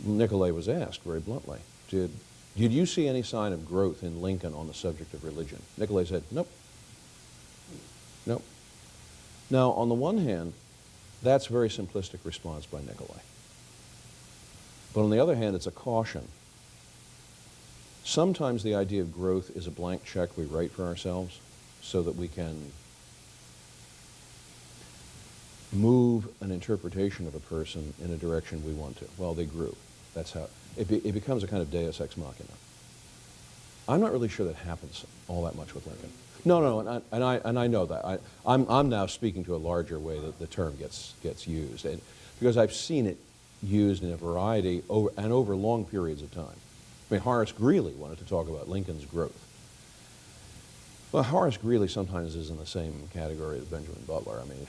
Nicolay was asked very bluntly, did you see any sign of growth in Lincoln on the subject of religion? Nicolay said, nope. Nope. Now, on the one hand, That's a very simplistic response by Nicolay. But on the other hand, it's a caution. Sometimes the idea of growth is a blank check we write for ourselves so that we can move an interpretation of a person in a direction we want to. Well, they grew. That's how it becomes a kind of deus ex machina. I'm not really sure that happens all that much with Lincoln. No, and I know that. I'm now speaking to a larger way that the term gets used, and because I've seen it used in a variety over long periods of time. I mean, Horace Greeley wanted to talk about Lincoln's growth. Well, Horace Greeley sometimes is in the same category as Benjamin Butler. I mean,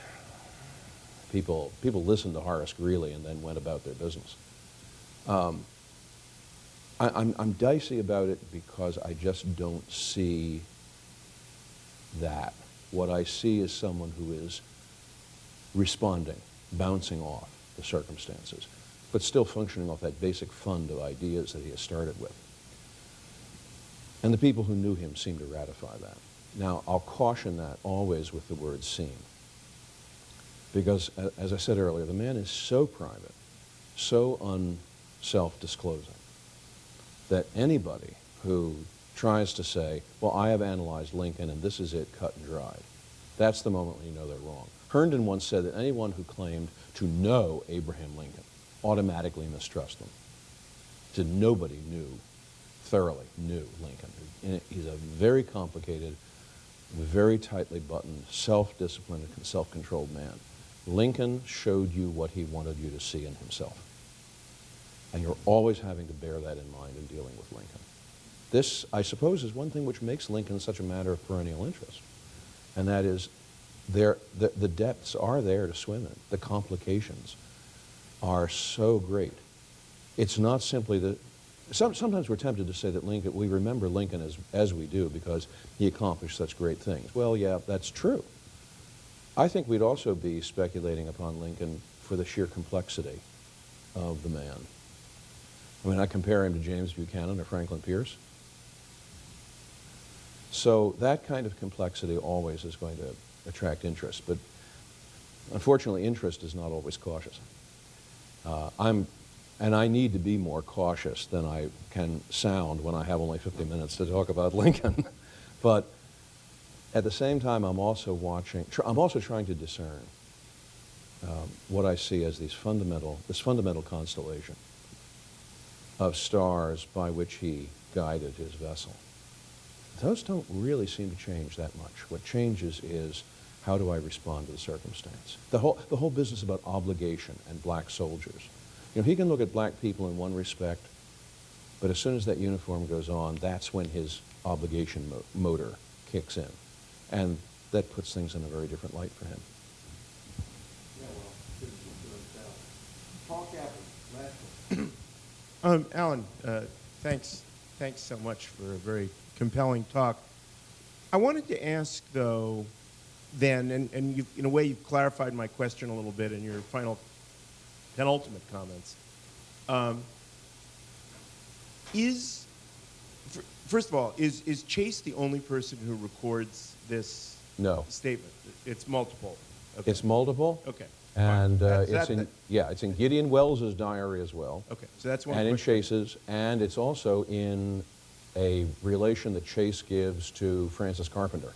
people listened to Horace Greeley and then went about their business. I'm dicey about it because I just don't see that. What I see is someone who is responding, bouncing off the circumstances, but still functioning off that basic fund of ideas that he has started with. And the people who knew him seem to ratify that. Now, I'll caution that always with the word seem. Because, as I said earlier, the man is so private, so unself-disclosing, that anybody who tries to say, well, I have analyzed Lincoln and this is it cut and dried, that's the moment when you know they're wrong. Herndon once said that anyone who claimed to know Abraham Lincoln automatically mistrust them. He said nobody thoroughly knew Lincoln. And he's a very complicated, very tightly buttoned, self-disciplined and self-controlled man. Lincoln showed you what he wanted you to see in himself. And you're always having to bear that in mind in dealing with Lincoln. This, I suppose, is one thing which makes Lincoln such a matter of perennial interest. And that is, the depths are there to swim in. The complications are so great. It's not simply that, sometimes we're tempted to say that Lincoln, we remember Lincoln as we do because he accomplished such great things. Well, yeah, that's true. I think we'd also be speculating upon Lincoln for the sheer complexity of the man. I mean, I compare him to James Buchanan or Franklin Pierce. So that kind of complexity always is going to attract interest, but unfortunately interest is not always cautious. And I need to be more cautious than I can sound when I have only 50 minutes to talk about Lincoln. But at the same time, I'm also trying to discern what I see as this fundamental constellation of stars by which he guided his vessel. Those don't really seem to change that much. What changes is how do I respond to the circumstance? The whole business about obligation and black soldiers. You know, he can look at black people in one respect, but as soon as that uniform goes on, that's when his obligation motor kicks in. And that puts things in a very different light for him. Yeah, well, Paul Kaplan, last one. Alan, thanks so much for a very compelling talk. I wanted to ask, though, then, and you've, in a way you've clarified my question a little bit in your penultimate comments. First of all, is Chase the only person who records this statement? It's multiple. Okay. It's multiple. Okay. And it's in Gideon Wells's diary as well. Okay, so that's one. And in Chase's, and it's also in a relation that Chase gives to Francis Carpenter.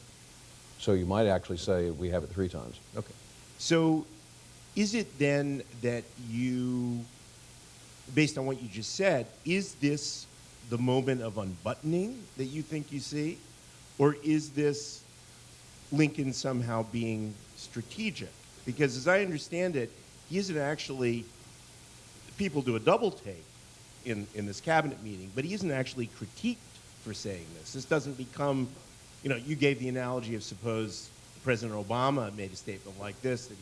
So you might actually say we have it 3 times. Okay. So is it then that you, based on what you just said, is this the moment of unbuttoning that you think you see? Or is this Lincoln somehow being strategic? Because as I understand it, he isn't actually, people do a double take in this cabinet meeting, but he isn't actually critiqued for saying this. This doesn't become, you gave the analogy of suppose President Obama made a statement like this, that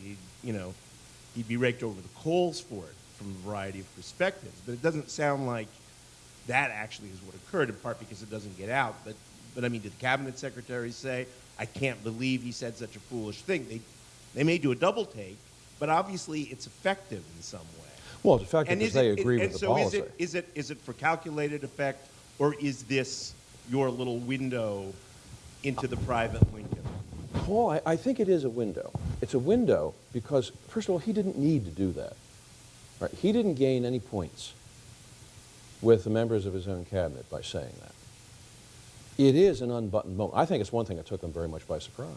he'd be raked over the coals for it from a variety of perspectives. But it doesn't sound like that actually is what occurred, in part because it doesn't get out. But I mean, did the cabinet secretaries say, I can't believe he said such a foolish thing? They may do a double take, but obviously it's effective in some way. Well, it's effective because they agree with the policy. Is it for calculated effect, or is this your little window into the private Lincoln? Paul, I think it is a window. it's a window because, first of all, he didn't need to do that. Right? He didn't gain any points with the members of his own cabinet by saying that. It is an unbuttoned moment. I think it's one thing that took him very much by surprise.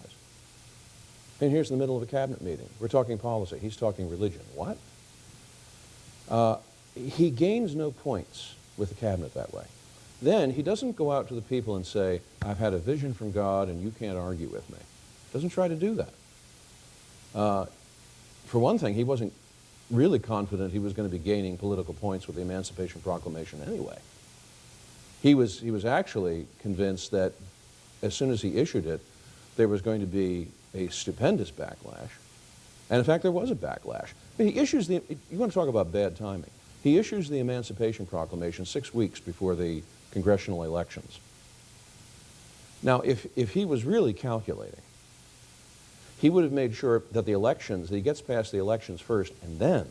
And here's in the middle of a cabinet meeting. We're talking policy. He's talking religion. What? He gains no points with the cabinet that way. Then he doesn't go out to the people and say, I've had a vision from God and you can't argue with me. Doesn't try to do that. For one thing, he wasn't really confident he was going to be gaining political points with the Emancipation Proclamation anyway. He was actually convinced that as soon as he issued it, there was going to be a stupendous backlash. And in fact, there was a backlash. He issues you want to talk about bad timing. He issues the Emancipation Proclamation 6 weeks before the congressional elections. Now, if he was really calculating, he would have made sure that that he gets past the elections first and then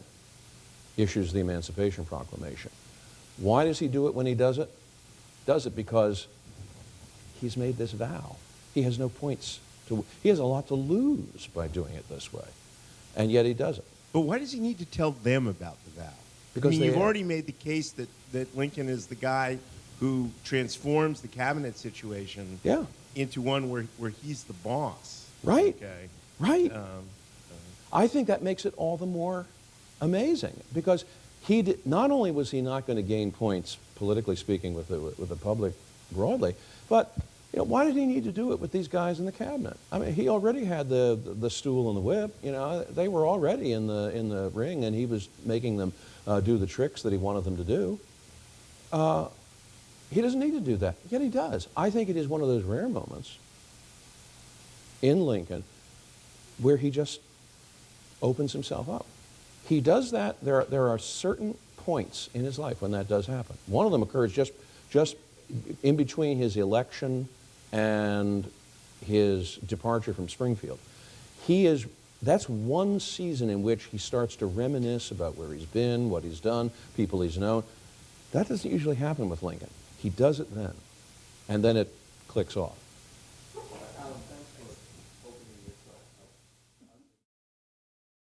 issues the Emancipation Proclamation. Why does he do it when he does it? Does it because he's made this vow. He has no points he has a lot to lose by doing it this way. And yet he does it. But why does he need to tell them about the vow? Because you've already made the case that Lincoln is the guy who transforms the cabinet situation into one where he's the boss. Right. Okay. Right. I think that makes it all the more amazing because not only was he not going to gain points, politically speaking, with the public broadly, but why did he need to do it with these guys in the cabinet? I mean, he already had the stool and the whip. They were already in the ring, and he was making them do the tricks that he wanted them to do. He doesn't need to do that, yet he does. I think it is one of those rare moments in Lincoln where he just opens himself up. He does that. There are certain points in his life when that does happen. One of them occurs just in between his election and his departure from Springfield. That's one season in which he starts to reminisce about where he's been, what he's done, people he's known. That doesn't usually happen with Lincoln. He does it then, and then it clicks off.